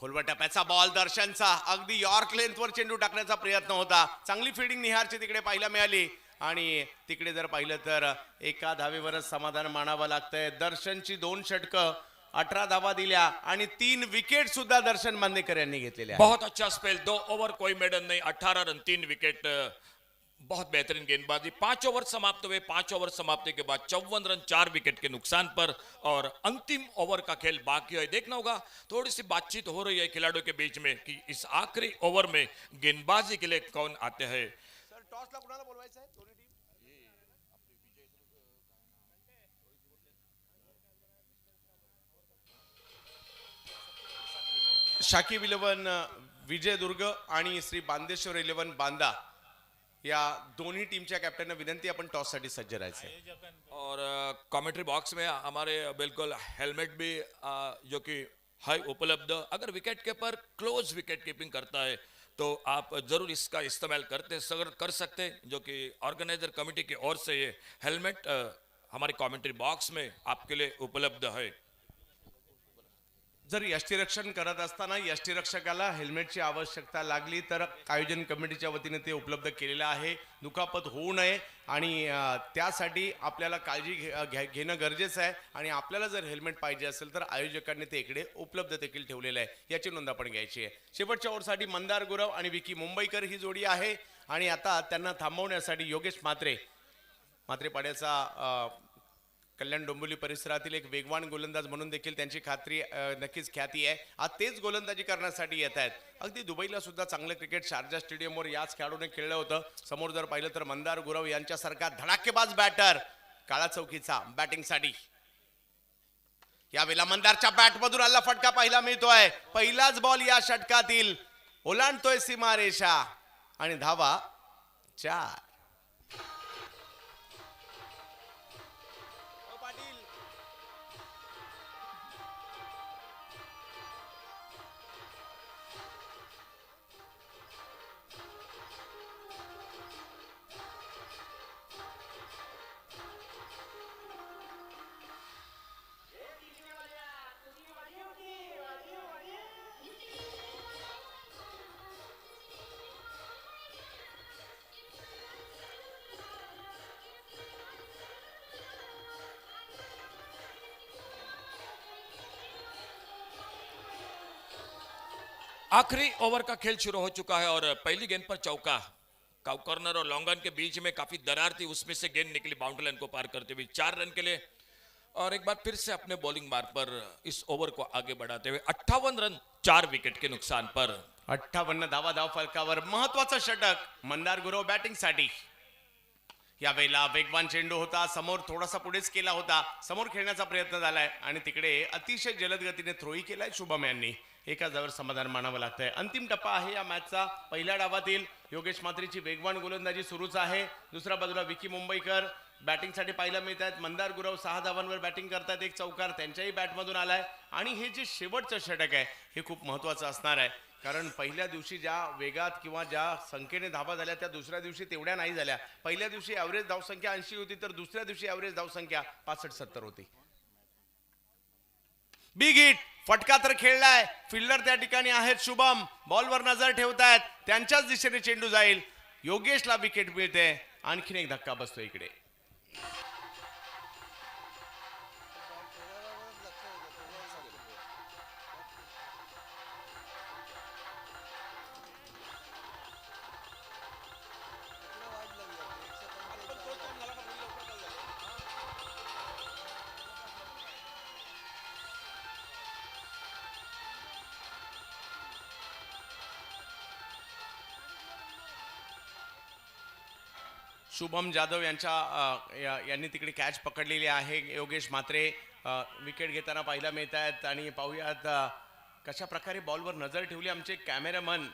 खोलवर टप्प्याचा बॉल दर्शनचा, अगदी यॉर्क लेंथवर चेंडू टाकण्याचा प्रयत्न होता. चांगली फिल्डिंग निहारची तिकडे पाहायला मिळाली आणि तिकडे जर पाहिलं तर एका धावेवरच समाधान मानावं लागतंय. दर्शनची 2 षटकं, 18 धावा दिल्या आणि 3 विकेट सुद्धा दर्शन बांदेकर यांनी घेतलेल्या. बहुत अच्छा स्पेल, 2 ओवर कोई मेडन नहीं, 18 रन 3 विकेट, बहुत बेहतरीन गेंदबाजी. 5 ओवर समाप्त हुए. 5 ओवर समाप्ति के बाद 54 रन 4 विकेट के नुकसान पर और अंतिम ओवर का खेल बाकी है. देखना होगा, थोड़ी सी बातचीत हो रही है खिलाड़ियों के बीच में कि इस आखिरी ओवर में गेंदबाजी के लिए कौन आते हैं. टॉसला कुणाला बोलवायचं आहे? दोन्ही टीम शाकिब 11 विजयदुर्ग आणि श्री बांदेश्वर 11 बांदा या दोन्ही टीमच्या कॅप्टनना विनंती, आपण टॉस साठी सज्ज राहायचं. और कमेंट्री बॉक्स में हमारे बिल्कुल हेलमेट भी जो कि है उपलब्ध. अगर wicket keeper close wicket keeping करता है तो आप जरूर इसका इस्तेमाल कर सकते, जो कि ऑर्गेनाइजर कमेटी की ओर से ये हेलमेट हमारे कमेंट्री बॉक्स में आपके लिए उपलब्ध है. जर यष्टिरक्षण करत असताना यष्टिरक्षकाला हेल्मेटची आवश्यकता लागली तर आयोजन कमिटीच्या वतीने ते उपलब्ध केलेलं आहे. दुखापत होऊ नये आणि त्यासाठी आपल्याला काळजी घेणं गरजेचं आहे. आणि आपल्याला जर हेल्मेट पाहिजे असेल तर आयोजकांनी ते इकडे उपलब्ध देखील ठेवलेलं आहे, याची नोंद आपण घ्यायची आहे. शेवटच्या ओव्हरसाठी मंदार गुरव आणि विकी मुंबईकर ही जोडी आहे आणि आता त्यांना थांबवण्यासाठी योगेश म्हात्रे पाड्याचा कल्याण डोंबिवली परिसरातील एक वेगवान गोलंदाज म्हणून देखील त्यांची नक्कीच ख्याती आहे. आज तेच गोलंदाजी करण्यासाठी येत आहेत. अगदी दुबईला सुद्धा चांगलं क्रिकेट शारजा स्टेडियमवर याच खेळाडूने खेळलं होतं. समोर जर पाहिलं तर मंदार गुरव यांच्यासारखा धडाकेबाज बॅटर काळा चौकीचा बॅटिंगसाठी. यावेळेला मंदारच्या बॅटमधून आला फटका पाहायला मिळतोय. पहिलाच बॉल या षटकातील ओलांडतोय सीमारेषा आणि धावा 4. आखिरी ओवर का खेल शुरू हो चुका है और पहली गेंद पर चौका. कॉर्नर और लॉन्ग ऑन के बीच में काफी दरार थी, उसमें से गेंद निकली बाउंड्री लाइन को पार करते हुए 4 रन के लिए. और एक बार फिर से अपने बॉलिंग मार्ग पर इस ओवर को आगे बढ़ाते हुए 58 रन 4 विकेट के नुकसान पर. 58 धावा धाव फलकावर. महत्वाचं षटक मंदार गुरव बॅटिंगसाठी. यावेळेला वेगवान चेंडू होता, समोर थोडासा पुढेच केला होता, समोर खेळण्याचा प्रयत्न झालाय आणि तिकडे अतिशय जलद गतीने थ्रोही केलाय शुभम यांनी. एका जावर समाधान मानावं लागतंय. अंतिम टप्पा आहे या मॅचचा. पहिल्या डावातील योगेश म्हात्रेची वेगवान गोलंदाजी सुरूच आहे. दुसऱ्या बाजूला विकी मुंबईकर बॅटिंगसाठी पाहायला मिळत आहेत. मंदार गुरव 6 धावांवर बॅटिंग करतात, एक चौकार त्यांच्याही बॅटमधून आलाय. आणि हे जे शेवटचं षटक आहे हे खूप महत्वाचं असणार आहे, कारण पहिल्या दिवशी ज्या वेगात किंवा ज्या संख्येने धावा झाल्या त्या दुसऱ्या दिवशी तेवढ्या नाही झाल्या. पहिल्या दिवशी ॲव्हरेज धावसंख्या 80 होती, तर दुसऱ्या दिवशी ॲव्हरेज धावसंख्या 65-70 होती. बिग हिट, फटका तर खेळलाय. फिल्डर त्या ठिकाणी आहेत शुभम, बॉलवर नजर ठेवतायत, त्यांच्याच दिशेने चेंडू जाईल. योगेशला विकेट मिळते. आणखीन एक धक्का बसतो इकडे. शुभम जाधव यांनी तिकडे कॅच पकडलेली आहे. योगेश मात्रे विकेट घेताना पाहायला मिळत आहेत. आणि पाहूयात कशा प्रकारे बॉलवर नजर ठेवली. आमचे कॅमेरामन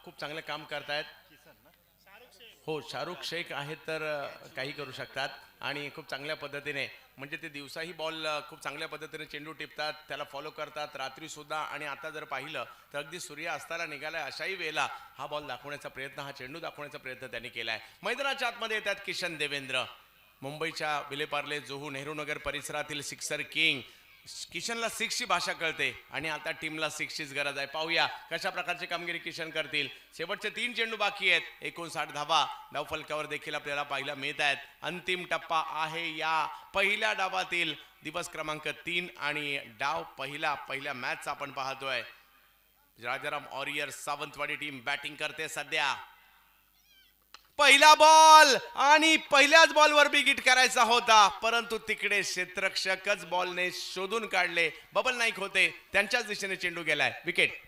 खूप चांगलं काम करतायत. हो, शाहरुख शेख आहेत तर काही करू शकतात. आणि खूप चांगल्या पद्धतीने, म्हणजे ते दिवसाही बॉल खूप चांगल्या पद्धतीने चेंडू टिपतात, त्याला फॉलो करतात, रात्री सुद्धा. आणि आता जर पाहिलं तर अगदी सूर्य अस्ताला निघालाय अशाही वेळेला हा बॉल दाखवण्याचा प्रयत्न, हा चेंडू दाखवण्याचा प्रयत्न त्यांनी केलाय. मैदानाच्या आतमध्ये येतात किशन देवेंद्र, मुंबईच्या विलेपार्ले, जुहू, नेहरूनगर परिसरातील सिक्सर किंग. किशनला सिक्सची भाषा कळते आणि आता टीमला सिक्सचीच गरज आहे. पाहूया कशा प्रकारची कामगिरी किशन करतील. शेवटचे 3 चेंडू बाकी आहेत. 59 धावा धावफलकावर देखील आपल्याला पाहायला मिळत आहेत. अंतिम टप्पा आहे या पहिल्या डावातील. दिवस क्रमांक 3 आणि डाव पहिल्या मॅचचा आपण पाहतोय. Rajaram warriors Sawantwadi team batting करते सध्या. पहिला बॉल आणि पहिल्याच बॉलवर बिग हिट करायचा होता, परंतु तिकडे क्षेत्ररक्षकच बॉलने शोधून काढले. बबल नाईक होते, त्यांच्याच दिशेने चेंडू गेलाय. विकेट.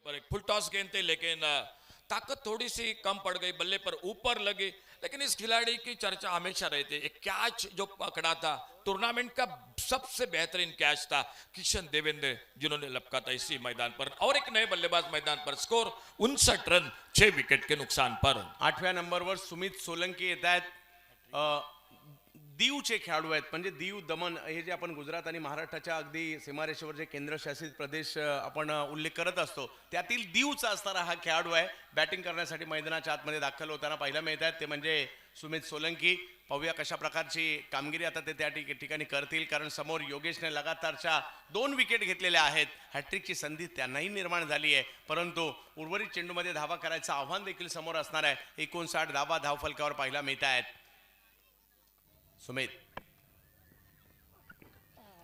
पर एक फुल टॉस गेंद थे, लेकिन ताकत थोड़ी सी कम पड़ गई, बल्ले पर ऊपर लगी. लेकिन इस खिलाड़ी की चर्चा हमेशा रहती है. एक कैच जो पकड़ा था, टूर्नामेंट का सबसे बेहतरीन कैच था किशन देवेंद्र जिन्होंने लपका था इसी मैदान पर. और एक नए बल्लेबाज मैदान पर. स्कोर 59 रन 6 विकेट के नुकसान पर. 8व्या नंबरवर सुमित सोलंकी येत आहेत. दीवचे खेळाडू आहेत, म्हणजे दीव दमन हे जे आपण गुजरात आणि महाराष्ट्राच्या अगदी सीमारेषेवर जे केंद्रशासित प्रदेश आपण उल्लेख करत असतो, त्यातील दीवचा असणारा हा खेळाडू आहे. बॅटिंग करण्यासाठी मैदानाच्या आतमध्ये दाखल होताना पाहायला मिळत आहेत, ते म्हणजे सुमित सोलंकी. पाहूया कशा प्रकारची कामगिरी आता ते त्या ठिकाणी करतील, कारण समोर योगेशने लगातारच्या 2 विकेट घेतलेल्या आहेत. हॅट्रिकची संधी त्यांनाही निर्माण झाली आहे, परंतु उर्वरित चेंडूमध्ये धावा करायचं आव्हान देखील समोर असणार आहे. 59 धावा धावफलकावर पाहायला मिळत आहेत. सुमित,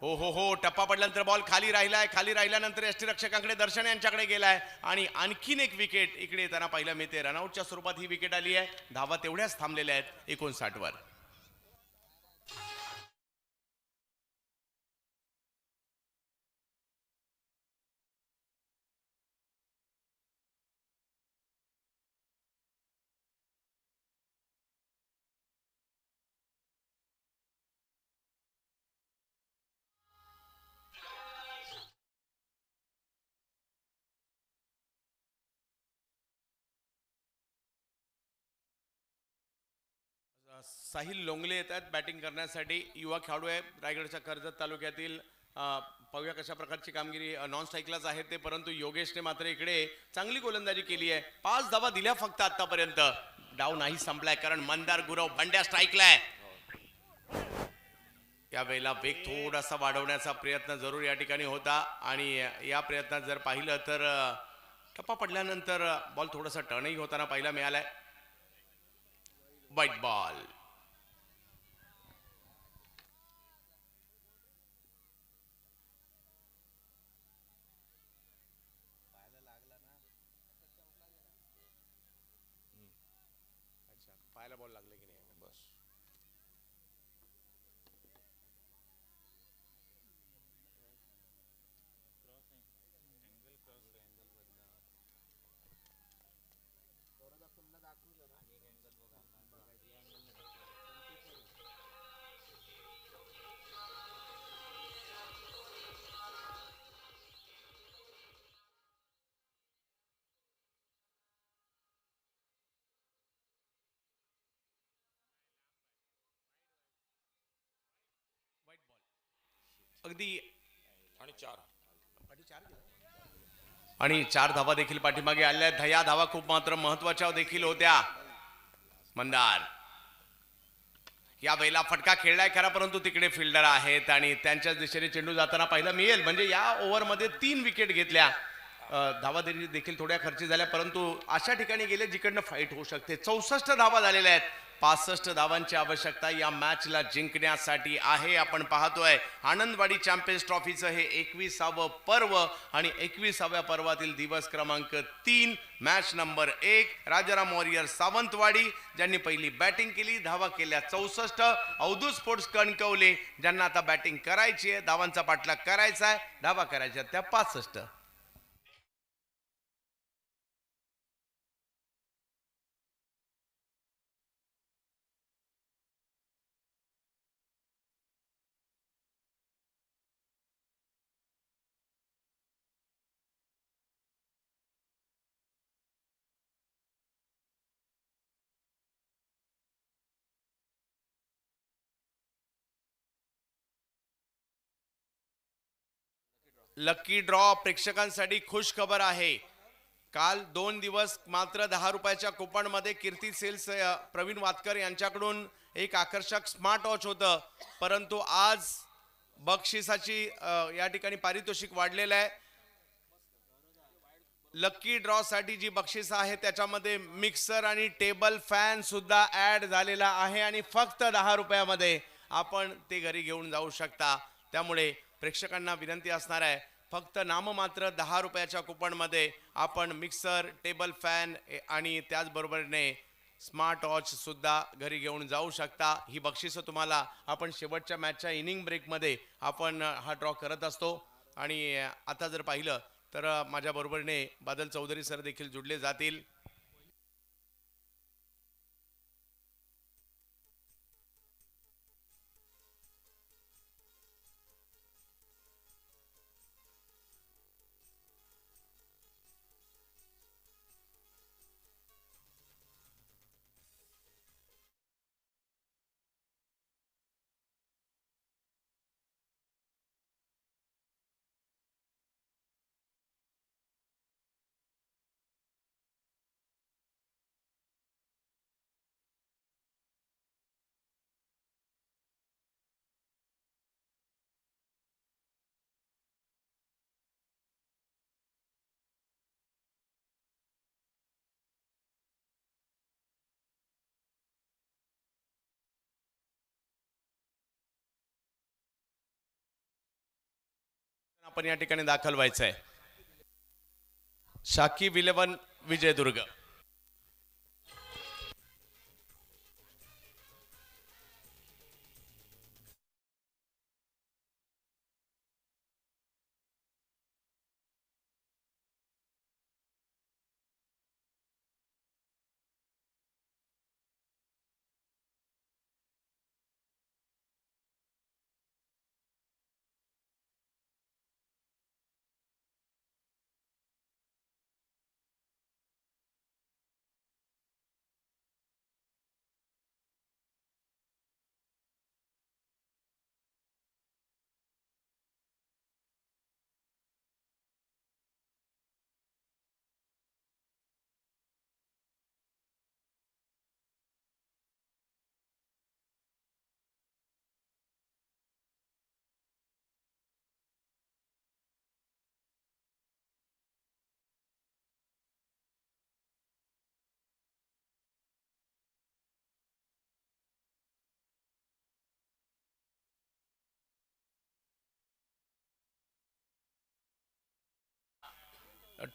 हो, टप्पा पडल्यानंतर बॉल खाली राहिलाय. खाली राहिल्यानंतर यष्टीरक्षकांकडे दर्शन यांच्याकडे गेलाय आणि आणखीन एक विकेट इकडे येताना पाहायला मिळते. रनआउटच्या स्वरूपात ही विकेट आली आहे. धावा तेवढ्याच थांबलेल्या आहेत 59 वर. साहिल लोंगले येत आहेत बॅटिंग करण्यासाठी. युवा खेळाडू आहे रायगडच्या कर्जत तालुक्यातील. पाहूया कशा प्रकारची कामगिरी. नॉन स्ट्राईकलाच आहेत ते, परंतु योगेशने मात्र इकडे चांगली गोलंदाजी केली आहे. 5 धावा दिल्या फक्त आतापर्यंत. डाव नाही संपलाय, कारण मंदार गुरव बंड्या स्ट्राईकला आहे. यावेळेला वेग थोडासा वाढवण्याचा प्रयत्न जरूर या ठिकाणी होता. आणि या प्रयत्नात जर पाहिलं तर टप्पा पडल्यानंतर बॉल थोडासा टर्नही होताना पाहायला मिळालाय. वाईट बॉल. पायाला बॉल लागले. अगदी आणि 4 आणि 4 धावा देखील पाठीमागे आल्या आहेत. ह्या धावा खूप मात्र महत्वाच्या देखील होत्या. मंदार या वेळेला फटका खेळलाय खरा, परंतु तिकडे फिल्डर आहेत आणि त्यांच्याच दिशेने चेंडू जाताना पाहायला मिळेल. म्हणजे या ओव्हरमध्ये 3 विकेट घेतल्या. धावा देखील थोड्या खर्ची झाल्या, परंतु अशा ठिकाणी गेले जिकडनं फाईट होऊ शकते. 64 धावा झालेल्या आहेत. 65 धावांची आवश्यकता या मॅचला जिंकण्यासाठी आहे. आपण पाहतोय आनंदवाडी चॅम्पियन्स ट्रॉफीचं हे 21वे पर्व आणि 21व्या पर्वातील दिवस क्रमांक 3 match number 1. Rajaram warrior Sawantwadi ज्यांनी पहिली बॅटिंग केली, धावा केल्या 64. अवधूत स्पोर्ट्स कणकवली ज्यांना आता बॅटिंग करायची आहे, धावांचा पाठलाग करायचा आहे, धावा करायच्या त्या 65. लकी ड्रॉ प्रेक्षकांसाठी खुश खबर आहे. काल 2 दिवस मात्र 10 रुपयाच्या कुपनमध्ये कीर्ती सेल्स प्रवीण वातकर यांच्याकडून एक आकर्षक स्मार्ट वॉच होतं, परंतु आज बक्षिसाची या ठिकाणी पारितोषिक वाढलेलं आहे. लकी ड्रॉ साठी जी बक्षीस आहे त्याच्यामध्ये मिक्सर आणि टेबल फॅन सुद्धा ऍड झालेला आहे आणि फक्त 10 रुपयामध्ये आपण ते घरी घेऊन जाऊ शकता. त्यामुळे प्रेक्षकांना विनंती असणार आहे, फक्त नाममात्र 10 रुपयाच्या कुपनमध्ये आपण मिक्सर, टेबल फॅन आणि त्याचबरोबरीने स्मार्ट वॉच सुद्धा घरी घेऊन जाऊ शकता. ही बक्षिसं तुम्हाला आपण शेवटच्या मॅचच्या इनिंग ब्रेकमध्ये आपण हा ड्रॉ करत असतो. आणि आता जर पाहिलं तर माझ्या बरोबरीने बादल चौधरी सर देखील जुडले जातील. आपण या ठिकाणी दाखल व्हायचं आहे. शाकिब 11 विजयदुर्ग.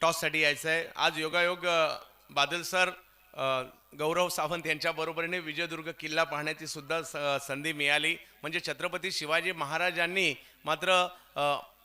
टॉससाठी यायचं आहे. आज योगायोग बादल सर गौरव सावंत यांच्या बरोबरीने विजयदुर्ग किल्ला पाहण्याची सुद्धा संधी मिळाली. म्हणजे छत्रपती शिवाजी महाराजांनी मात्र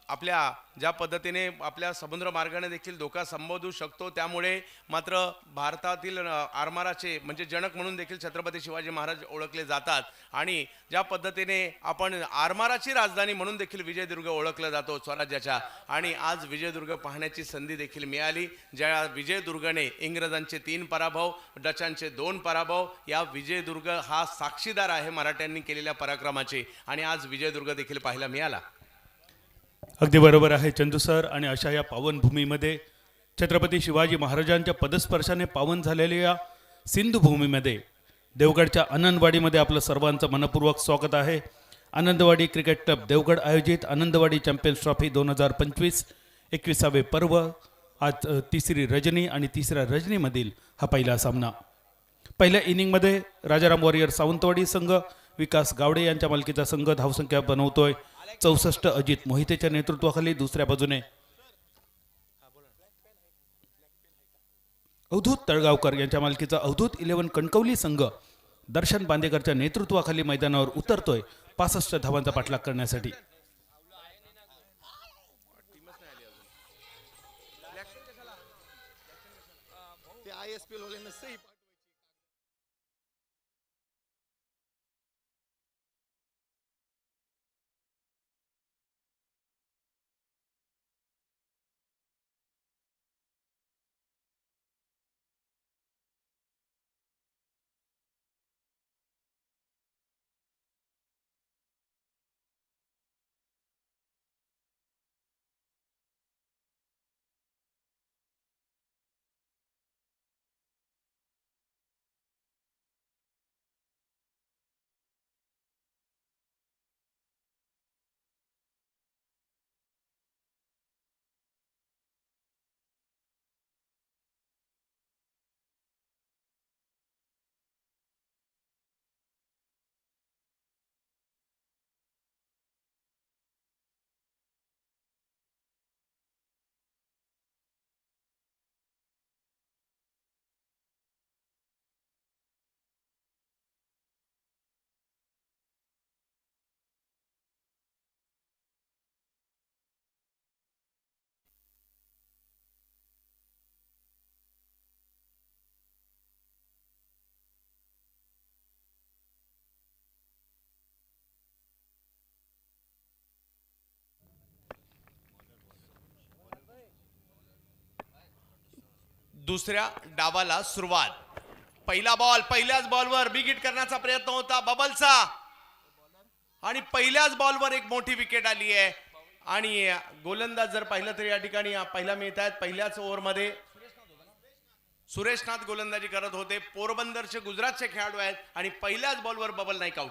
आपल्या ज्या पद्धतीने आपल्या समुद्र मार्गाने देखील धोका संबोधू शकतो, त्यामुळे मात्र भारतातील आरमाराचे म्हणजे जनक म्हणून देखील छत्रपती शिवाजी महाराज ओळखले जातात. आणि ज्या पद्धतीने आपण आरमाराची राजधानी म्हणून देखील विजयदुर्ग ओळखला जातो स्वराज्याच्या, आणि आज विजयदुर्ग पाहण्याची संधी देखील मिळाली. ज्या विजयदुर्गने इंग्रजांचे 3 पराभव, डचांचे 2 पराभव, या विजयदुर्ग हा साक्षीदार आहे मराठ्यांनी केलेल्या पराक्रमाचे, आणि आज विजयदुर्ग देखील पाहायला मिळाला. अगदी बरोबर आहे चंदू सर. आणि अशा या पावनभूमीमध्ये छत्रपती शिवाजी महाराजांच्या पदस्पर्शाने पावन झालेल्या या सिंधुभूमीमध्ये देवगडच्या आनंदवाडीमध्ये आपलं सर्वांचं मनपूर्वक स्वागत आहे. आनंदवाडी क्रिकेट क्लब देवगड आयोजित आनंदवाडी चॅम्पियन्स ट्रॉफी 2025 21वे पर्व. आज तिसरी रजनी आणि तिसऱ्या रजनीमधील हा पहिला सामना. पहिल्या इनिंगमध्ये राजाराम वॉरियर सावंतवाडी संघ विकास गावडे यांच्या मालकीचा संघ धावसंख्या बनवतोय 64. अजित मोहितेच्या नेतृत्वाखाली. दुसऱ्या बाजूने अवधूत तळगावकर यांच्या मालकीचा अवधूत 11 कणकवली संघ दर्शन बांदेकरच्या नेतृत्वाखाली मैदानावर उतरतोय 65 धावांचा पाठलाग करण्यासाठी. ते ISPL वाल्यांना सही दुसऱ्या डावाला सुरुवात. पहिला बॉल पहिल्याच बॉलवर बिग हिट करण्याचा प्रयत्न होता बबलचा आणि पहिल्याच बॉलवर एक मोठी विकेट आली आहे. आणि गोलंदाज जर पाहिलं तर या ठिकाणी पहिला मिळत आहेत. पहिल्याच ओव्हरमध्ये सुरेशनाथ गोलंदाजी करत होते. पोरबंदरचे गुजरातचे खेळाडू आहेत आणि पहिल्याच बॉलवर बबल नाईक आउट.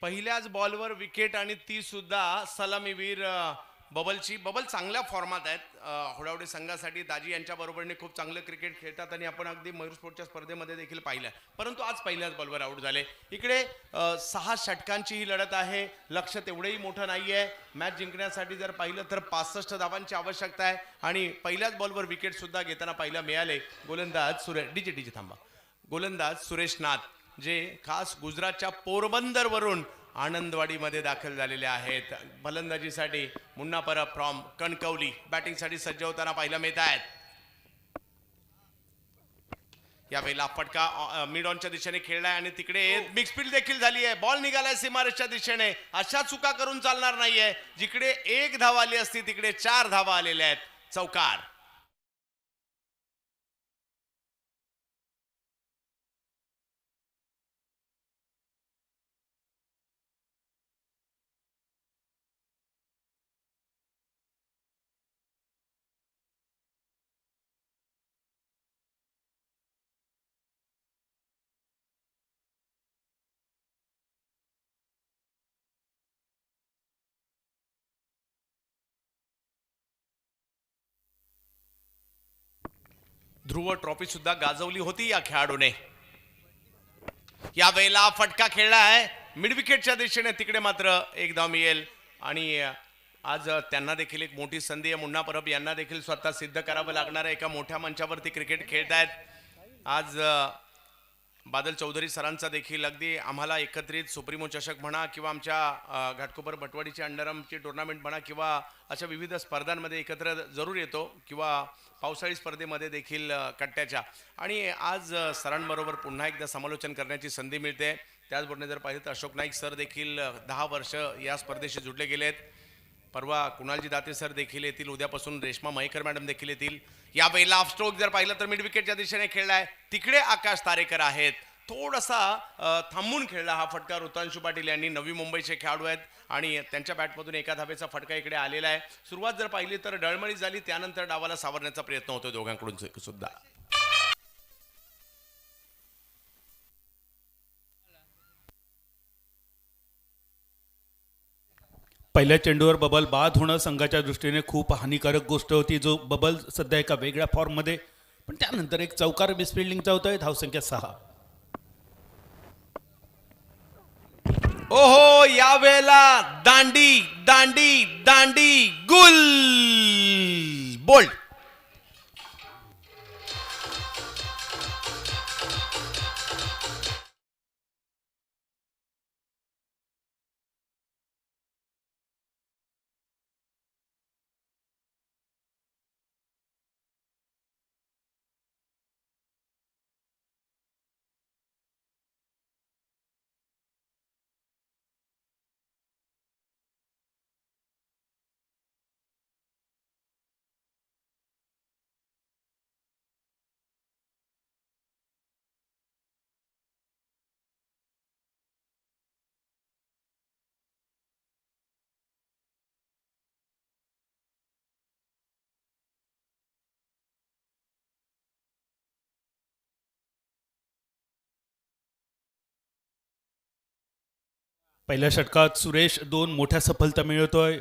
पहिल्याच बॉलवर विकेट आणि ती सुद्धा सलामीवीर बबलची. बबल चांगल्या फॉर्मात आहेत. होडावडे संघासाठी दाजी यांच्या बरोबरीने खूप चांगलं क्रिकेट खेळतात आणि आपण अगदी मयूर स्पोर्टच्या स्पर्धेमध्ये देखील पाहिलं. परंतु आज पहिल्याच बॉलवर आऊट झाले. इकडे 6 षटकांची ही लढत आहे. लक्ष तेवढंही मोठं नाही आहे. मॅच जिंकण्यासाठी जर पाहिलं तर 65 धावांची आवश्यकता आहे आणि पहिल्याच बॉलवर विकेट सुद्धा घेताना पाहायला मिळाले. गोलंदाज डीजे थांबा. गोलंदाज सुरेशनाथ जे खास गुजरातच्या पोरबंदरवरून आनंदवाडीमध्ये दाखल झालेले आहेत. फलंदाजीसाठी मुन्ना परब फ्रॉम कणकवली बॅटिंगसाठी सज्ज होताना पाहायला मिळत आहेत. यावेळेला फटका मिड ऑनच्या दिशेने खेळलाय आणि तिकडे मिक्सफील्ड देखील झाली आहे. बॉल निघालाय सीमारेषच्या दिशेने. अशा चुका करून चालणार नाहीये. जिकडे 1 धाव आली असती तिकडे 4 धावा आलेल्या आहेत. चौकार. ध्रुव ट्रॉफी सुद्धा गाजवली होती या खेळाडूने. यावेळेला फटका खेळला आहे मिड विकेटच्या दिशेने, तिकडे मात्र एक धाव मिळेल. आणि आज त्यांना देखील एक मोठी संधी आहे. मुन्ना परब यांना देखील स्वतः सिद्ध करावं लागणार आहे. एका मोठ्या मंचावरती क्रिकेट खेळतायत. आज बादल चौधरी सरांचा देखील अगदी आम्हाला एकत्रित सुप्रीमो चषक म्हणा किंवा आमच्या घाटकोपर भटवाडीची अंडरआर्मची टुर्नामेंट म्हणा किंवा अशा विविध स्पर्धांमध्ये एकत्र जरूर येतो किंवा पावसाळी स्पर्धेमध्ये देखील कट्ट्याच्या. आणि आज सरांबरोबर पुन्हा एकदा समालोचन करण्याची संधी मिळते. त्याचबरोबर जर पाहिजे तर अशोक नाईक सर देखील 10 वर्ष या स्पर्धेशी जुडले गेलेत. परवा कुणालजी दाते सर देखील येतील. उद्यापासून रेश्मा मयेकर मॅडम देखील येतील. यावेळेला ऑफ स्ट्रोक जर पाहिलं तर मिड विकेटच्या दिशेने खेळलाय. तिकडे आकाश तारेकर आहेत. थोडासा थांबून खेळला हा फटका ऋतांशू पाटील यांनी. नवी मुंबईचे खेळाडू आहेत आणि त्यांच्या बॅटमधून एका धावेचा फटका इकडे आलेला आहे. सुरुवात जर पाहिली तर डळमळी झाली, त्यानंतर डावाला सावरण्याचा प्रयत्न होतो दोघांकडून सुद्धा. पहिल्या चेंडूवर बबल बाद होणं संघाच्या दृष्टीने खूप हानिकारक गोष्ट होती. जो बबल सध्या एका वेगळ्या फॉर्ममध्ये, पण त्यानंतर एक चौकार मिसफिल्डिंगचा होतोय. धावसंख्या 6. ओहो, यावेळेला दांडी दांडी दांडी गुल बोल्ड. पहिल्या षटकात सुरेश 2 मोठ्या सफलता मिळवतोय.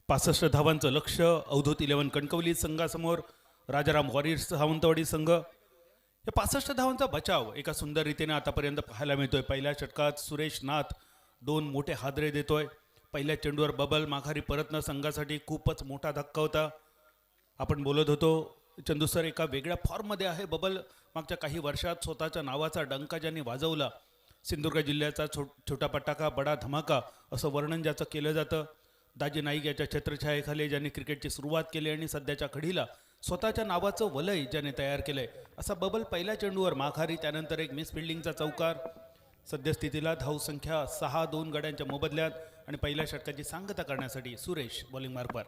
65 धावांचं लक्ष अवधूत 11 कणकवली संघासमोर. राजाराम वॉरियर्स सावंतवाडी संघ. या 65 धावांचा बचाव एका सुंदर रीतीने आतापर्यंत पाहायला मिळतोय. पहिल्या षटकात सुरेश नाथ 2 मोठे हादरे देतोय. पहिल्या चेंडूवर बबल माघारी परतणं संघासाठी खूपच मोठा धक्का होता. आपण बोलत होतो चंदू सर एका वेगळ्या फॉर्ममध्ये आहे. बबल मागच्या काही वर्षात स्वतःच्या नावाचा डंका ज्यांनी वाजवला, सिंधुदुर्ग जिल्ह्याचा छोटा पटाका बडा धमाका असं वर्णन ज्याचं केलं जातं. दाजी नाईक याच्या छत्रछायेखाली ज्यांनी क्रिकेटची सुरुवात केली आणि सध्याच्या घडीला स्वतःच्या नावाचं वलय ज्याने तयार केलंय, असा बबल पहिल्या चेंडूवर माघारी, त्यानंतर एक मिसफिल्डिंगचा चौकार. सद्यस्थितीला धावसंख्या 6, 2 गड्यांच्या मोबदल्यात. आणि पहिल्या षटकाची सांगता करण्यासाठी सुरेश बॉलिंग मार्कवर.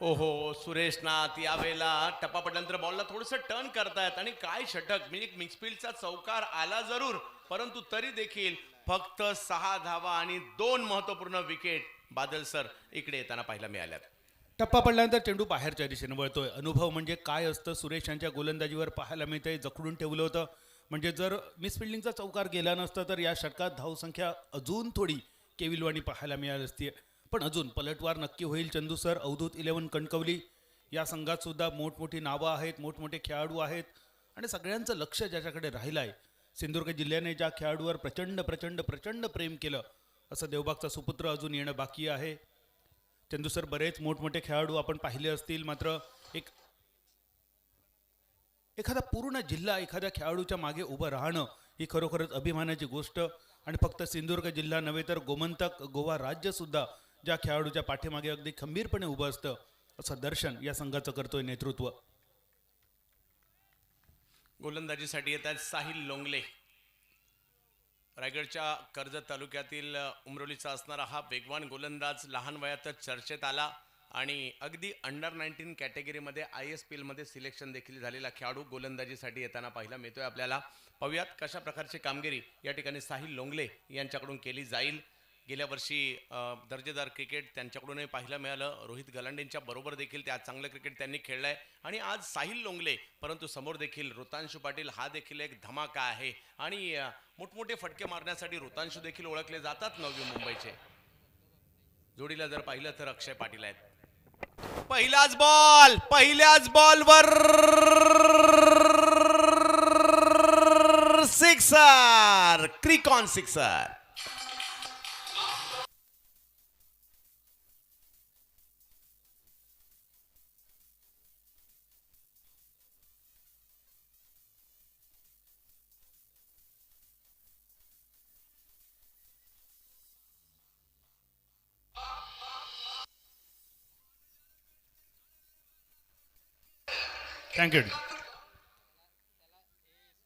ओहो, सुरेश नाथ यावेळेला टप्पा पडल्यानंतर बॉलला थोडंसं टर्न करतायत आणि काय षटक. म्हणजे मिक्सफिल्डचा चौकार आला जरूर, परंतु तरी देखील फक्त 6 धावा आणि 2 महत्वपूर्ण विकेट बादल सर इकडे येताना पाहायला मिळाल्यात. टप्पा पडल्यानंतर चेंडू बाहेरच्या दिशेने वळतोय. अनुभव म्हणजे काय असतं सुरेश यांच्या गोलंदाजीवर पाहायला मिळतंय. जखडून ठेवलं होतं. म्हणजे जर मिसफिल्डिंगचा चौकार गेला नसता तर या षटकात धावसंख्या अजून थोडी केविलवाणी पाहायला मिळाली असती. पण अजून पलटवार नक्की होईल. चंदू सर, अवधूत 11 कणकवली या संघात सुद्धा मोठमोठी नावं आहेत, मोठमोठे खेळाडू आहेत आणि सगळ्यांचं लक्ष ज्याच्याकडे राहिलं आहे. सिंधुदुर्ग जिल्ह्याने ज्या खेळाडूवर प्रचंड प्रचंड प्रचंड प्रेम केलं, असं देवबागचा सुपुत्र अजून येणं बाकी आहे. चंदू सर, बरेच मोठमोठे खेळाडू आपण पाहिले असतील, मात्र एखादा पूर्ण जिल्हा एखाद्या खेळाडूच्या मागे उभं राहणं ही खरोखरच अभिमानाची गोष्ट. आणि फक्त सिंधुदुर्ग जिल्हा नव्हे तर गोमंतक गोवा राज्य सुद्धा ज्या खेळाडूच्या पाठीमागे अगदी खंबीरपणे उभं असतं, असं दर्शन या संघाचं करतोय नेतृत्व. गोलंदाजीसाठी येतात साहिल लोंगले. रायगडच्या कर्जत तालुक्यातील उमरोलीचा असणारा हा वेगवान गोलंदाज लहान वयातच चर्चेत आला आणि अगदी अंडर-19 कॅटेगरीमध्ये ISPL मध्ये सिलेक्शन देखील झालेला खेळाडू गोलंदाजीसाठी येताना पाहायला मिळतोय आपल्याला. पाहूयात कशा प्रकारची कामगिरी या ठिकाणी साहिल लोंगले यांच्याकडून केली जाईल. गेल्या वर्षी दर्जेदार क्रिकेट त्यांच्याकडूनही पाहायला मिळालं. रोहित गलांडेंच्या बरोबर देखील त्या चांगलं क्रिकेट त्यांनी खेळलंय. आणि आज साहिल लोंगले, परंतु समोर देखील ऋतांशू पाटील हा देखील एक धमाका आहे. आणि मोठमोठे फटके मारण्यासाठी ऋतांशू देखील ओळखले जातात नवी मुंबईचे. जोडीला जर पाहिलं तर अक्षय पाटील आहेत. पहिल्याच बॉलवर सिक्सर, क्रिकॉन सिक्सर. थँक्यू.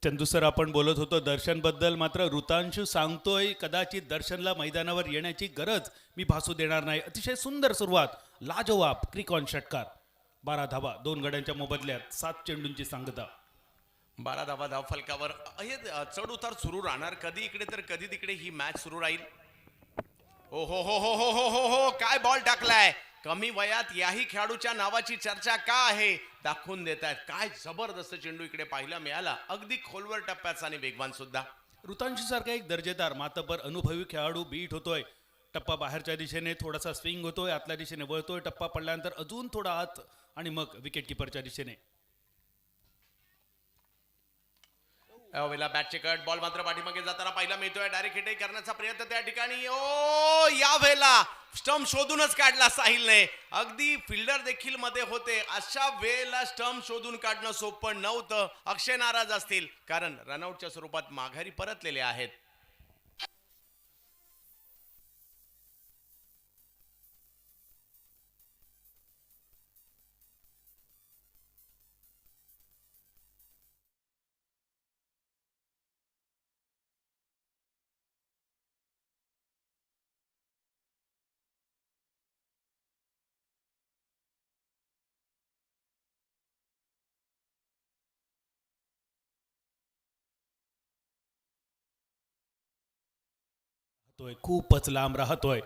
चंदू सर, आपण बोलत होतो दर्शनबद्दल, मात्र ऋतांशू सांगतोय कदाचित दर्शनला मैदानावर येण्याची गरज मी भासू देणार नाही. अतिशय सुंदर सुरुवात, लाजवाब क्रिकॉन षटकार. 12 धावा 2 गड्यांच्या मोबदल्यात 7 चेंडूंची सांगता. 12 धावा धाव फलकावर. हे चढ उतार सुरू राहणार, कधी इकडे तर कधी तिकडे ही मॅच सुरू राहील. हो हो हो हो हो हो हो हो, काय बॉल टाकलाय. कमी वयात याही खेळाडूच्या नावाची चर्चा का आहे दाखवून देत आहेत. काय जबरदस्त चेंडू इकडे पाहायला मिळाला, अगदी खोलवर टप्प्याचा आणि वेगवान सुद्धा. ऋतांशू सारखा एक दर्जेदार मातबर अनुभवी खेळाडू बीट होतोय. टप्पा बाहेरच्या दिशेने थोडासा स्विंग होतोय, आतल्या दिशेने वळतोय, टप्पा पडल्यानंतर अजून थोडा आत आणि मग विकेट किपरच्या दिशेने. यावेळेला बॅटचे कट, बॉल मात्र पाठीमागे जाताना पाहिला मिळतोय. डायरेक्ट हिटही करण्याचा प्रयत्न त्या ठिकाणी. ओ, यावेळेला स्टंप शोधूनच काढला साहिलने. अगदी फिल्डर देखील मध्ये होते. अशा वेळेला स्टंप शोधून काढणं सोपं नव्हतं. अक्षय नाराज असतील कारण रनआउटच्या स्वरूपात माघारी परतलेले आहेत. खूपच लांब राहतोय.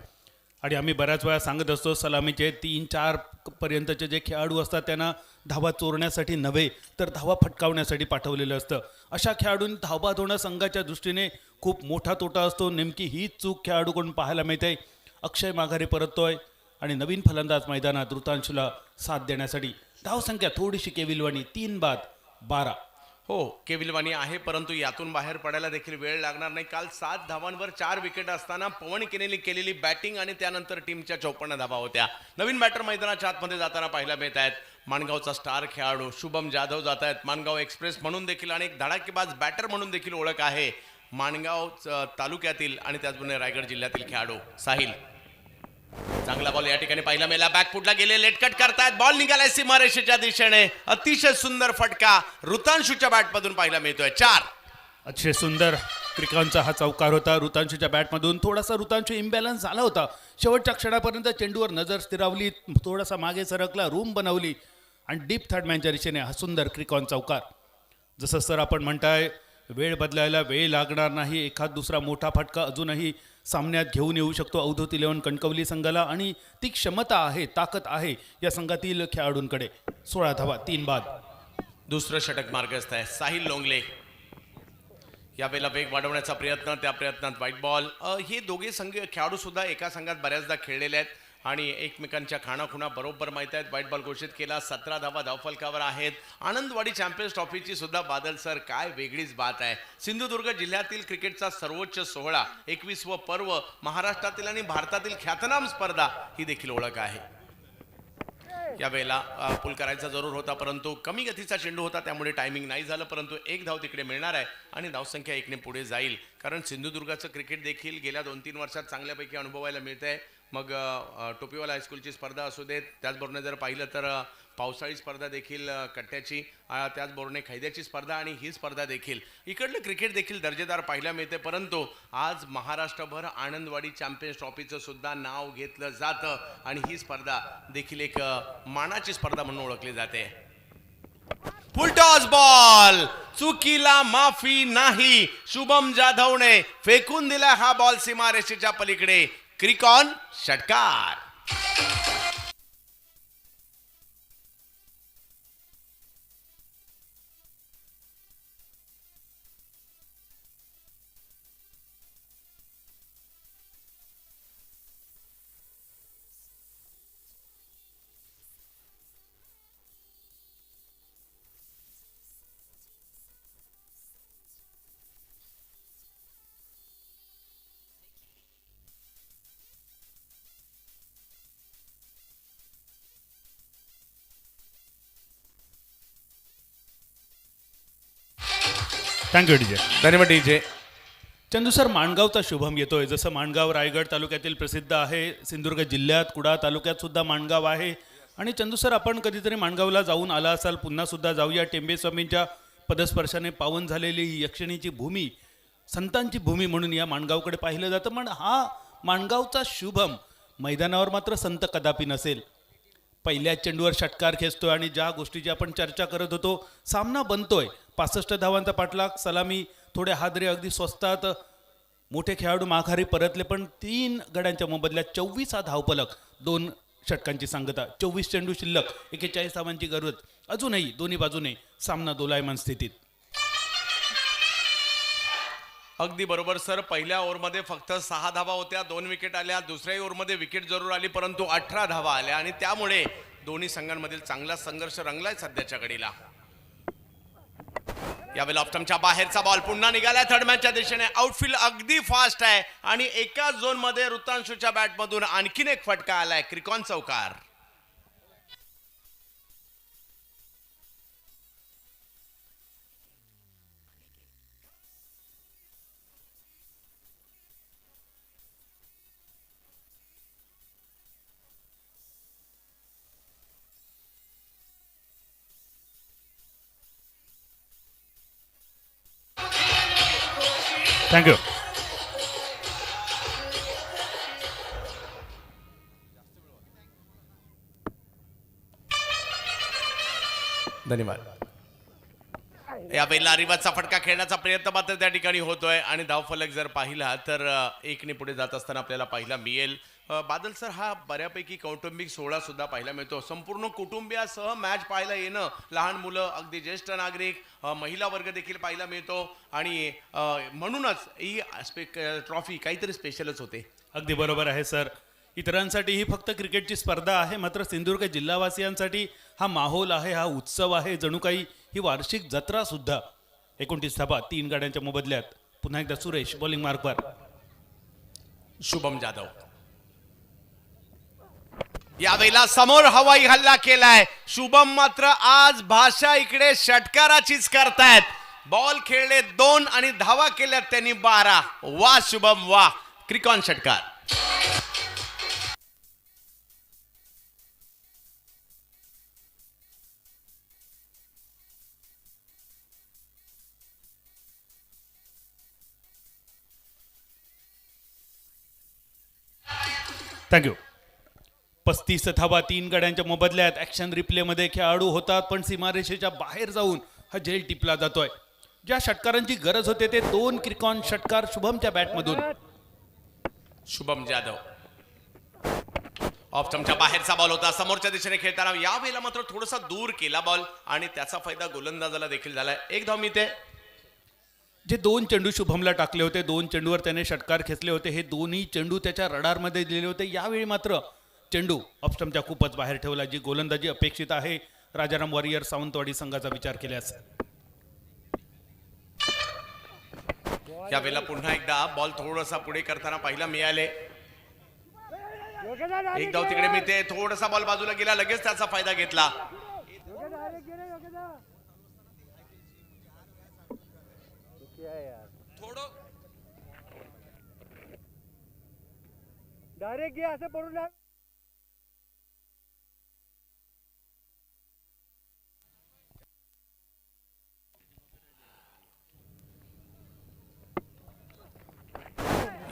आणि आम्ही बऱ्याच वेळा सांगत असतो सलामीचे 3-4 पर्यंतचे जे खेळाडू असतात त्यांना धावा चोरण्यासाठी नव्हे तर धावा फटकावण्यासाठी पाठवलेलं असतं. अशा खेळाडूंनी धावा होणं संघाच्या दृष्टीने खूप मोठा तोटा असतो. नेमकी हीच चूक खेळाडूकडून पाहायला मिळते. अक्षय माघारी परततोय आणि नवीन फलंदाज मैदानात ऋतांशूला साथ देण्यासाठी. धावसंख्या थोडीशी केविलवाणी, 3 बाद 12. हो, केविलवाणी आहे परंतु यातून बाहेर पडायला देखील वेळ लागणार नाही. काल 7 धावांवर 4 विकेट असताना पवन केलेली बॅटिंग आणि त्यानंतर टीमच्या 54 धावा होत्या. नवीन बॅटर मैदानाच्या आतमध्ये जाताना पाहायला मिळत आहेत. माणगावचा स्टार खेळाडू शुभम जाधव जात आहेत. माणगाव एक्सप्रेस म्हणून देखील आणि एक धडाकेबाज बॅटर म्हणून देखील ओळख आहे माणगाव तालुक्यातील आणि त्याचबरोबर रायगड जिल्ह्यातील खेळाडू साहिल. चांगला बॉल या ठिकाणी पाहिला मिळाला. बॅकफुटला गेले, लेटकट करतायत. बॉल निघालाय सीमारेषेच्या दिशेने. अतिशय सुंदर फटका ऋतांशूच्या बॅटमधून पाहायला मिळतोय. 4. अतिशय सुंदर क्रिकॉनचा हा चौकार होता. ऋतांशूच्या बॅटमधून थोडासा ऋतांशू इम्बॅलन्स झाला होता. शेवटच्या क्षणापर्यंत चेंडूवर नजर स्थिरावली, थोडासा मागे सरकला, रूम बनवली आणि डीप थर्डमॅनच्या दिशेने हा सुंदर क्रिकॉन चौकार. जसं सर आपण म्हणताय वेळ बदलायला वेळ लागणार नाही. एखाद दुसरा मोठा फटका अजूनही सामन्यात घेऊन येऊ शकतो औधोत 11 कणकवली संघाला आणि ती क्षमता आहे, ताकद आहे या संघातील खेळाडूंकडे. 16 धावा 3 बाद. दुसरं षटक मार्गस्थ आहे साहिल लोंगले. यावेळेला वेग वाढवण्याचा प्रयत्न, त्या प्रयत्नात व्हाईट बॉल. हे दोघे संघ खेळाडू सुद्धा एका संघात बऱ्याचदा खेळलेले आहेत आणि एकमेकांच्या खाणाखुणा बरोबर माहीत आहेत. व्हाईट बॉल घोषित केला. 17 धावा धावफलकावर आहेत. आनंदवाडी चॅम्पियन्स ट्रॉफीची सुद्धा बादल सर काय वेगळीच बात आहे. सिंधुदुर्ग जिल्ह्यातील क्रिकेटचा सर्वोच्च सोहळा, 21वं पर्व, महाराष्ट्रातील आणि भारतातील ख्यातनाम स्पर्धा ही देखील ओळख आहे. यावेळेला पूल करायचा जरूर होता परंतु कमी गतीचा चेंडू होता त्यामुळे टायमिंग नाही झालं. परंतु 1 धाव तिकडे मिळणार आहे आणि धावसंख्या 1ने पुढे जाईल. कारण सिंधुदुर्गाचं क्रिकेट देखील गेल्या 2-3 वर्षात चांगल्यापैकी अनुभवायला मिळत आहे. मग टोपीवाला हायस्कूलची स्पर्धा असू देत, त्याचबरोबर जर पाहिलं तर पावसाळी स्पर्धा देखील कट्ट्याची, त्याचबरोबर खैद्याची स्पर्धा आणि ही स्पर्धा देखील. इकडलं क्रिकेट देखील दर्जेदार पाहायला मिळते. परंतु आज महाराष्ट्रभर आनंदवाडी चॅम्पियन्स ट्रॉफीचं सुद्धा नाव घेतलं जातं आणि ही स्पर्धा देखील एक मानाची स्पर्धा म्हणून ओळखली जाते. फुलटॉस बॉल, चुकीला माफी नाही. शुभम जाधवने फेकून दिला हा बॉल सीमारेषेच्या पलीकडे. क्रिकॉन षटकार. Thank you DJ. धन्यवाद डीजे. चंदू सर, माणगावचा शुभम येतोय. जसं माणगाव रायगड तालुक्यातील प्रसिद्ध आहे, सिंधुदुर्ग जिल्ह्यात कुडाळ तालुक्यात सुद्धा माणगाव आहे. आणि चंदू सर, आपण कधीतरी माणगावला जाऊन आला असाल, पुन्हा सुद्धा जाऊया. टेंबे स्वामींच्या पदस्पर्शाने पावन झालेली ही यक्षिणीची भूमी, संतांची भूमी म्हणून या माणगावकडे पाहिलं जातं. पण हा माणगावचा शुभम मैदानावर मात्र संत कदापि नसेल. पहिल्या चेंडूवर षटकार खेचतोय आणि ज्या गोष्टीची आपण चर्चा करत होतो, सामना बनतोय. 65 धावांचा पाठलाग, सलामी, थोडे हादरे, अगदी स्वस्तात मोठे खेळाडू माघारी परतले. पण 3 गड्यांच्या मोबदल्यात 24 हा धावफलक, 2 षटकांची सांगता, 24 चेंडू शिल्लक, 41 धावांची गरज. अजूनही दोन्ही बाजूने सामना दोलायमान स्थितीत. अगदी बरोबर सर. पहिल्या ओव्हरमध्ये फक्त 6 धावा होत्या, 2 विकेट आल्या. दुसऱ्या ओव्हरमध्ये विकेट जरूर आली, परंतु 18 धावा आल्या आणि त्यामुळे दोन्ही संघांमधील चांगला संघर्ष रंगलाय सध्याच्या घडीला. यावेळेला ऑप्टमच्या बाहेरचा बॉल पुन्हा निघालाय थर्ड मॅनच्या दिशेने. आउटफील्ड अगदी फास्ट आहे आणि एकाच झोन मध्ये ऋतांशूच्या बॅटमधून आणखीन एक फटका आलाय. क्रिकॉन चौकार. थँक्यू. धन्यवाद. यावेळेला रिवाजचा फटका खेळण्याचा प्रयत्न मात्र त्या ठिकाणी होतोय आणि धावफलक जर पाहिला तर 1ने पुढे जात असताना आपल्याला पाहायला मिळेल. बादल सर, हा बऱ्यापैकी कौटुंबिक सोहळा सुद्धा पाहायला मिळतो. संपूर्ण कुटुंबियासह मॅच पाहायला येणं, लहान मुलं, अगदी ज्येष्ठ नागरिक, महिला वर्ग देखील पाहायला मिळतो आणि म्हणूनच ही ट्रॉफी काहीतरी स्पेशलच होते. अगदी बरोबर आहे सर. इतरांसाठी ही फक्त क्रिकेटची स्पर्धा आहे, मात्र सिंधुदुर्ग जिल्हावासियांसाठी हा माहोल आहे, हा उत्सव आहे, जणू काही ही वार्षिक जत्रा सुद्धा. 29 धाबा, 3 गाड्यांच्या मोबदल्यात. पुन्हा एकदा सुरेश बॉलिंग मार्कवर. शुभम जाधव यावेळेला समोर हवाई हल्ला केलाय. शुभम मात्र आज भाषा इकडे षटकाराचीच करतायत. बॉल खेळले 2 आणि धावा केल्यात त्यांनी 12. वा शुभम वा. क्रिकॉन षटकार. थँक्यू. 35 धावा, 3 गड्यांच्या मोबदल्यात. ॲक्शन रिप्लेमध्ये खेळाडू होतात, पण सीमारेषेच्या बाहेर जाऊन हा झेल टिपला जातोय. ज्या षटकारांची गरज होते ते 2 क्रिकॉन षटकार शुभमच्या बॅटमधून. शुभम जाधव ऑफ स्टंपच्या बाहेरचा बॉल होता, समोरच्या दिशेने खेळताना यावेळेला मात्र थोडासा दूर केला बॉल आणि त्याचा फायदा गोलंदाजाला देखील झालाय. 1 धाव मिळते. जे 2 चेंडू शुभमला टाकले होते, 2 चेंडूवर त्याने षटकार खेचले होते, हे दोन्ही चेंडू त्याच्या रडारमध्ये दिले होते. यावेळी मात्र चेंडू ऑफस्टंपच्या खूपच बाहेर ठेवला. जी गोलंदाजी अपेक्षित आहे राजाराम वॉरियर सावंतवाडी संघाचा विचार केल्यास. यावेळेला पुन्हा एकदा बॉल थोडासा पुढे करताना पाहिला मिळाले. 1 धाव तिकडे मिळते. थोडासा बॉल बाजूला गेला, लगेच त्याचा फायदा घेतला. डायरेक्ट घे असं पडून लाग.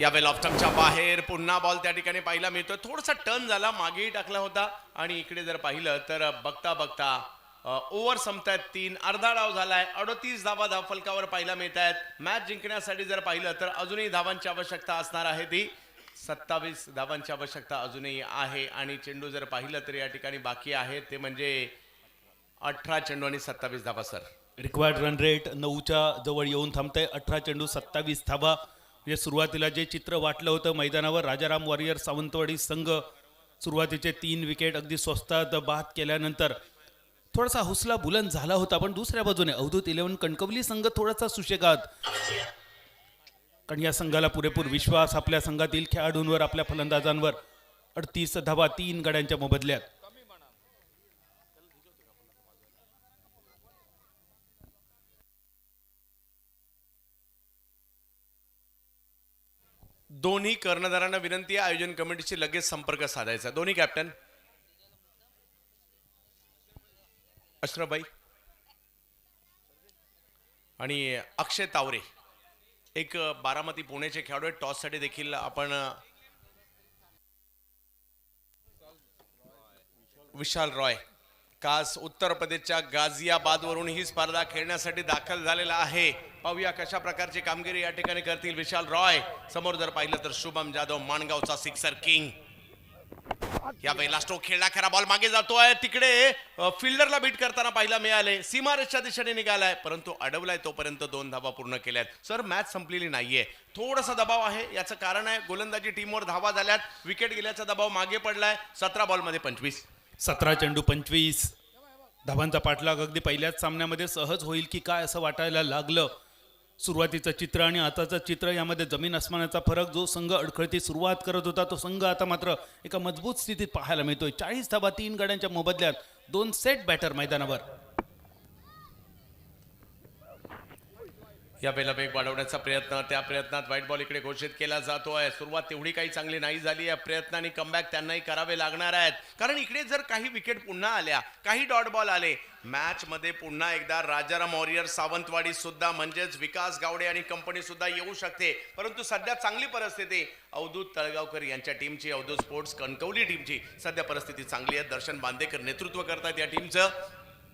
यावेळेला ऑफस्टंपच्या बाहेर पुन्हा बॉल त्या ठिकाणी पाहिला मिळतोय. थोडासा टर्न झाला, मागेही टाकला होता आणि इकडे जर पाहिलं तर बघता बघता ओव्हर संपतायत 3. अर्धा डाव झालाय. 38 धावा धावफलकावर पाहायला मिळत आहेत. मॅच जिंकण्यासाठी जर पाहिलं तर अजूनही धावांची आवश्यकता असणार आहे. ती 27 धावांची आवश्यकता अजूनही आहे आणि चेंडू जर पाहिलं तर या ठिकाणी बाकी आहे ते म्हणजे 18 चेंडू आणि 27 धावा सर. रिक्वायर्ड रन रेट 9च्या जवळ येऊन थांबतंय. 18 चेंडू 27 धावा. म्हणजे सुरुवातीला जे चित्र वाटलं होतं मैदानावर, राजाराम वॉरियर सावंतवाडी संघ सुरुवातीचे 3 विकेट अगदी स्वस्तात बाद केल्यानंतर थोडासा हुसला बुलंद झाला होता. पण दुसऱ्या बाजूने अवधूत 11 कणकवली संघ थोडासा सुशेगात, कारण या संघाला पुरेपूर विश्वास आपल्या संघातील खेळाडूंवर, आपल्या फलंदाजांवर. 38 धावा, 3 गड्यांच्या मोबदल्यात. दोन्ही कर्णधारांना विनंती आहे आयोजन कमिटीशी लगेच संपर्क साधायचा. दोन्ही कॅप्टन अश्रफभाई आणि अक्षय तावरे एक बारामती पुणेचे खेळाडू आहेत. टॉससाठी देखील आपण विशाल रॉय कास उत्तर प्रदेशच्या गाझियाबादवरून ही स्पर्धा खेळण्यासाठी दाखल झालेला आहे. पाहूया कशा प्रकारची कामगिरी या ठिकाणी करतील विशाल रॉय. समोर जर पाहिलं तर शुभम जाधव माणगावचा सिक्सर किंग. या वेळेला स्ट्रोक खेळला, खरा बॉल मागे जातोय. तिकडे फिल्डरला बीट करताना पाहायला मिळाले. सीमारेषच्या दिशेने निघालाय परंतु अडवलाय. तोपर्यंत 2 धावा पूर्ण केल्यात. सर मॅच संपलेली नाहीये, थोडासा दबाव आहे. याचं कारण आहे गोलंदाजी टीमवर धावा झाल्यात, विकेट गेल्याचा दबाव मागे पडलाय. 17 बॉलमध्ये 25. 17 चेंडू 25 धावांचा पाठलाग अगदी पहिल्याच सामन्यामध्ये सहज होईल की काय असं वाटायला लागलं. सुरुवातीचं चित्र आणि आताचं चित्र यामध्ये जमीन आसमानाचा फरक. जो संघ अडखळती सुरुवात करत होता तो संघ आता मात्र एका मजबूत स्थितीत पाहायला मिळतोय. 40 धावा 3 गड्यांच्या मोबदल्यात 2 सेट बॅटर मैदानावर. या वेळेला वेग वाढवण्याचा प्रयत्न, त्या प्रयत्नात व्हाईट बॉल इकडे घोषित केला जातोय. सुरुवात तेवढी काही चांगली नाही झाली. या प्रयत्नांनी कमबॅक त्यांनाही करावे लागणार आहेत, कारण इकडे जर काही विकेट पुन्हा आल्या, काही डॉट बॉल आले, मॅच मध्ये पुन्हा एकदा राजाराम वॉरियर सावंतवाडी सुद्धा म्हणजेच विकास गावडे आणि कंपनी सुद्धा येऊ शकते. परंतु सध्या चांगली परिस्थिती अवधूत तळगावकर यांच्या टीमची, अवधूत स्पोर्ट्स कणकवली टीमची सध्या परिस्थिती चांगली आहे. दर्शन बांदेकर नेतृत्व करतात या टीमचं.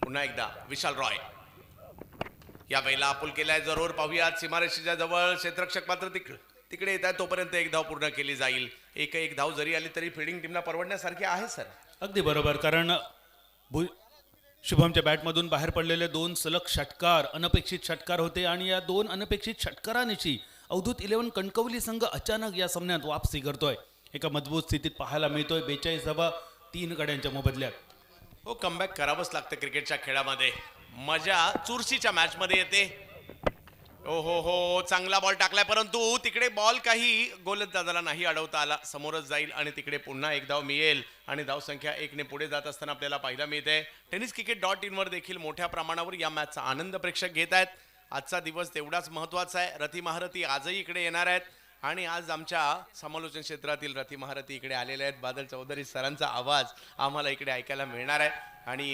पुन्हा एकदा विशाल रॉय या वेळेला अपुल केलाय. जरूर पाहूयात सीमारेषेच्या जवळ क्षेत्ररक्षक मात्र तिकडे येत आहे. तोपर्यंत 1 धाव पूर्ण केली जाईल. एक धाव जरी आली तरी फिल्डिंग टीमला परवडण्यासारखी आहे सर. अगदी बरोबर, कारण शुभमच्या बॅटमधून बाहेर पडलेले 2 सलग षटकार अनपेक्षित षटकार होते आणि या 2 अनपेक्षित षटकारांची अवधूत 11 कणकवली संघ अचानक या सामन्यात वापसी करतोय. एका मजबूत स्थितीत पाहायला मिळतोय. 42 धावा 3 गड्यांच्या मोबदल्यात. हो, कमबॅक करावंच लागतं क्रिकेटच्या खेळामध्ये. मजा चुरशीच्या मॅच मध्ये येते. ओ हो, चांगला बॉल टाकलाय परंतु तिकडे बॉल काही गोलंदाजाला नाही अडवता आला. समोरच जाईल आणि तिकडे पुन्हा 1 धाव मिळेल आणि धावसंख्या 1 ने पुढे जात असताना आपल्याला पाहायला मिळते. tenniscricket.in वर देखील मोठ्या प्रमाणावर या मॅचचा आनंद प्रेक्षक घेत आहेत. आजचा दिवस तेवढाच महत्वाचा आहे. रथी महारथी आजही इकडे येणार आहेत आणि आज आमच्या समालोचन क्षेत्रातील रथी महारथी इकडे आलेले आहेत. बादल चौधरी सरांचा आवाज आम्हाला इकडे ऐकायला मिळणार आहे आणि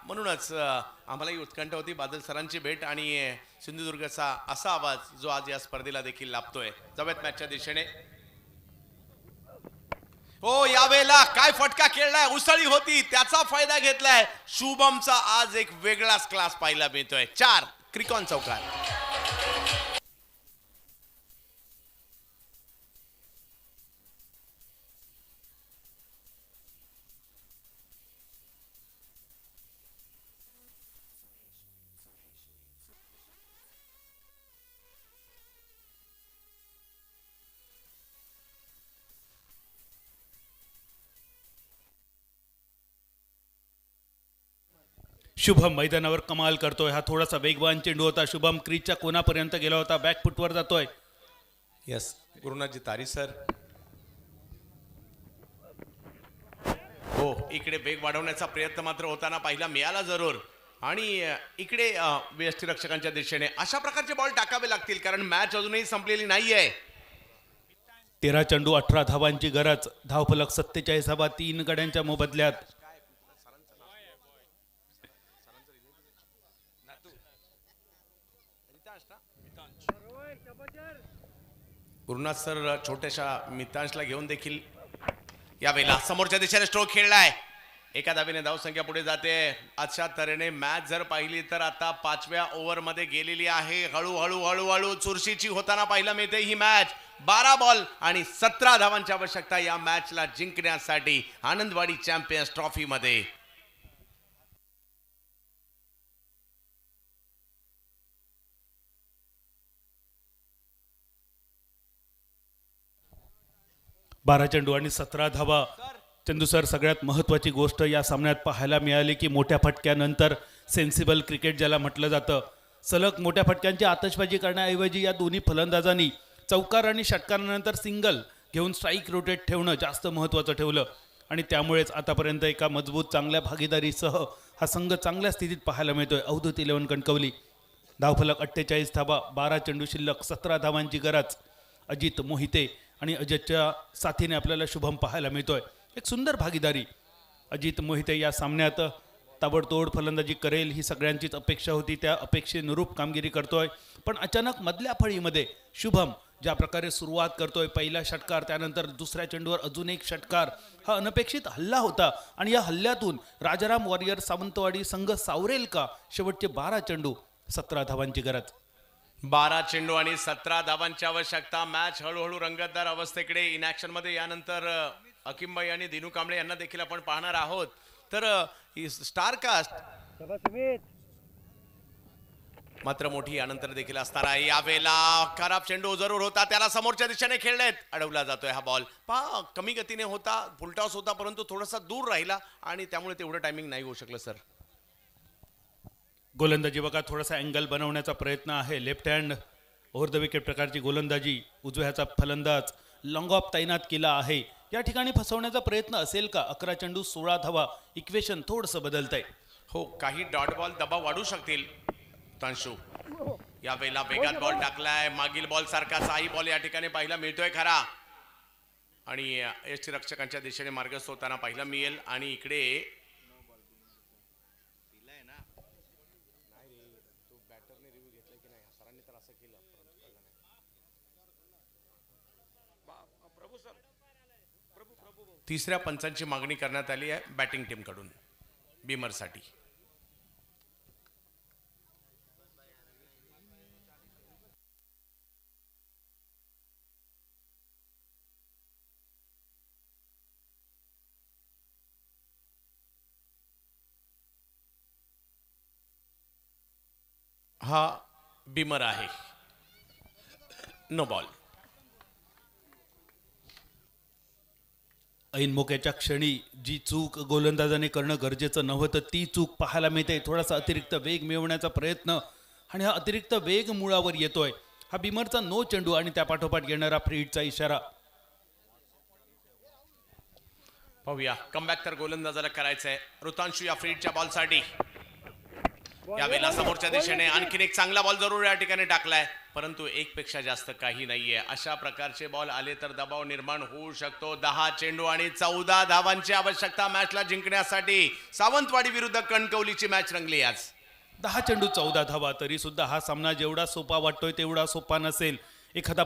म्हणूनच आम्हालाही उत्कंठ होती बादल सरांची भेट आणि सिंधुदुर्गचा असा आवाज जो आज या स्पर्धेला देखील लाभतोय. जाऊयात मॅचच्या दिशेने. हो, यावेळेला काय फटका खेळलाय, उसळी होती त्याचा फायदा घेतलाय. शुभमचा आज एक वेगळाच क्लास पाहायला मिळतोय. 4 क्रिकॉन चौकार. शुभम मैदानावर कमाल करतोय. हा थोडासा वेगवान चेंडू होता. शुभम क्रीजच्या कोणापर्यंत गेला होता. बॅक फुटवर जातोय. यस, गुरुनाथजी तारी सर. हो, इकडे वेग वाढवण्याचा प्रयत्न मात्र होताना पाहिला मिळाला जरूर आणि इकडे यष्टीरक्षकांच्या दिशेने अशा प्रकारचे बॉल टाकावे लागतील कारण मॅच अजूनही संपलेली नाहीये. 13 चेंडू 18 धावांची गरज. धावफलक 47 धावा 3 गड्यांच्या मोबदल्यात. गुरुनाथ सर छोट्याशा मितांशला घेऊन देखील या वेळेला समोरच्या दिशेने स्ट्रोक खेळलाय. एका धावेने धावसंख्या पुढे जाते. अशा तऱ्हेने मॅच जर पाहिली तर आता 5व्या ओव्हरमध्ये गेलेली आहे. हळूहळू चुरशीची होताना पाहायला मिळते ही मॅच. 12 बॉल आणि 17 धावांची आवश्यकता या मॅचला जिंकण्यासाठी आनंदवाडी चॅम्पियन्स ट्रॉफी मध्ये. बारा चेंडू आणि 17 धावा. चंदू सर, सगळ्यात महत्त्वाची गोष्ट या सामन्यात पाहायला मिळाली की मोठ्या फटक्यानंतर सेन्सिबल क्रिकेट ज्याला म्हटलं जातं, सलग मोठ्या फटक्यांची आतषबाजी करण्याऐवजी या दोन्ही फलंदाजांनी चौकार आणि षटकारानंतर सिंगल घेऊन स्ट्राईक रोटेट ठेवणं जास्त महत्त्वाचं ठेवलं आणि त्यामुळेच आतापर्यंत एका मजबूत चांगल्या भागीदारीसह हा संघ चांगल्या स्थितीत पाहायला मिळतोय. अवधूत 11 कणकवली. धावफलक 48 धावा, 12 चेंडू शिल्लक, 17 धावांची गरज. अजित मोहिते आणि अजितच्या साथीने आपल्याला शुभम पाहायला मिळतोय. एक सुंदर भागीदारी. अजित मोहिते या सामन्यात ताबडतोड फलंदाजी करेल ही सगळ्यांचीच अपेक्षा होती. त्या अपेक्षेनुरूप कामगिरी करतोय. पण अचानक मधल्या फळीमध्ये शुभम ज्या प्रकारे सुरुवात करतोय, पहिला षटकार, त्यानंतर दुसऱ्या चेंडूवर अजून एक षटकार, हा अनपेक्षित हल्ला होता. आणि या हल्ल्यातून राजाराम वॉरियर सावंतवाडी संघ सावरेल का? शेवटचे 12 चेंडू 17 धावांची गरज. 12 चेंडू आणि 17 धावांची आवश्यकता. मॅच हळूहळू रंगतदार अवस्थेकडे इन ऍक्शन मध्ये. यानंतर अकिमबाई आणि दिनू कांबळे यांना देखील आपण पाहणार आहोत. तर स्टार कास्ट शाबास सुमित. मात्र मोठी यानंतर देखील असणार आहे. यावेळेला खराब चेंडू जरूर होता, त्याला समोरच्या दिशेने खेळलेत, अडवला जातोय हा बॉल. पहा कमी गतीने होता, फुलटॉस होता, परंतु थोडासा दूर राहिला आणि त्यामुळे तेवढं टायमिंग नाही होऊ शकलं सर. गोलंदाजी बघा, थोडासा अँगल बनवण्याचा प्रयत्न आहे. Left hand over the wicket प्रकारची गोलंदाजी. उजव्याचा फलंदाज लॉंग ऑफ तैनात केला आहे. या ठिकाणी फसवण्याचा प्रयत्न असेल का? 11 चेंडू 16 धावा. इक्वेशन थोडंसं बदलतंय. हो, काही डॉट बॉल दबाव वाढू शकतील. तांशू यावेळेला वेगात बॉल टाकलाय. मागील बॉल सारखाच हाही बॉल या ठिकाणी पाहायला मिळतोय खरा. आणि यष्टी रक्षकांच्या दिशेने मार्गस्थ होताना पाहायला मिळेल. आणि इकडे तिसऱ्या पंचांची मागणी करण्यात आली आहे बॅटिंग टीम कडून बीमरसाठी. हा बीमर आहे. No ball. ऐन मोक्याच्या क्षणी जी चूक गोलंदाजाने करणं गरजेचं नव्हतं, ती चूक पाहायला मिळते. थोडासा अतिरिक्त वेग मिळवण्याचा प्रयत्न आणि हा अतिरिक्त वेग मुळावर येतोय. हा बीमरचा नो चेंडू आणि त्या पाठोपाठ येणारा फ्री हिटचा इशारा. पाहूया, कमबॅक तर गोलंदाजाला करायचं आहे. ऋतांशू या फ्रीडच्या बॉलसाठी. यावेळेला समोरच्या दिशेने आणखीन एक चांगला बॉल जरूर या ठिकाणी टाकलाय, परंतु एक पेक्षा जास्त काही नाहीये. अशा प्रकारचे बॉल आले तर दबाव निर्माण होऊ शकतो. 10 चेंडू आणि 14 धावांची आवश्यकता मॅचला जिंकण्यासाठी. सावंतवाडी विरुद्ध कणकवलीची मॅच रंगली आज. 10 चेंडू 14 धावा. तरी सुद्धा हा सामना जेवढा सोपा वाटतोय तेवढा सोपा नसेल. एखादा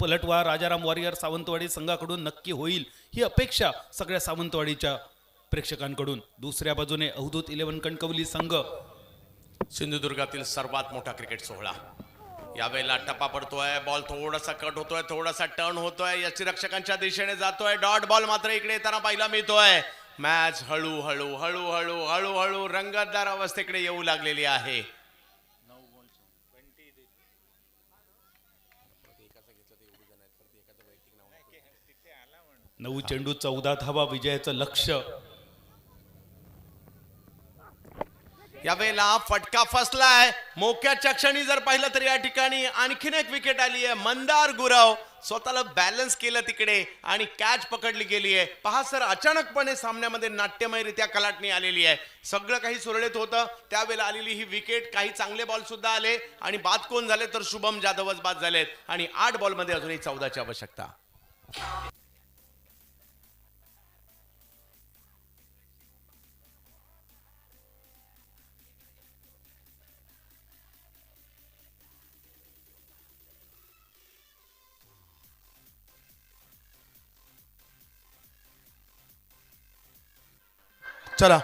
पलटवार राजाराम वॉरियर सावंतवाडी संघाकडून नक्की होईल ही अपेक्षा सगळ्या सावंतवाडीच्या प्रेक्षकांकडून. दुसऱ्या बाजूने अवधूत 11 कणकवली संघ, सिंधुदुर्गातील सर्वात मोठा क्रिकेट सोहळा. यावेळेला टप्पा पडतोय, बॉल थोडासा कट होतोय, थोडासा टर्न होतोय, यष्टीरक्षकांच्या दिशेने जातोय. डॉट बॉल मात्र इकडे येताना पाहायला मिळतोय. मॅच हळूहळू हळूहळू हळूहळू रंगतदार अवस्थेकडे येऊ लागलेली आहे. 9 चेंडू 14 धावा विजयाचं लक्ष्य. यावेळेला फटका फसलाय. मोक्याच्या क्षणी जर पाहिलं तर या ठिकाणी आणखीन एक विकेट आली आहे. मंदार गुरव स्वतःला बॅलन्स केलं तिकडे आणि कॅच पकडली गेली आहे. पहा सर, अचानकपणे सामन्यामध्ये नाट्यमयरित्या कलाटणी आलेली आहे. सगळं काही सुरळीत होतं, त्यावेळेला आलेली ही विकेट. काही चांगले बॉल सुद्धा आले आणि बाद कोण झाले तर शुभम जाधवच बाद झालेत. आणि 8 बॉलमध्ये अजूनही 14ची आवश्यकता. चला,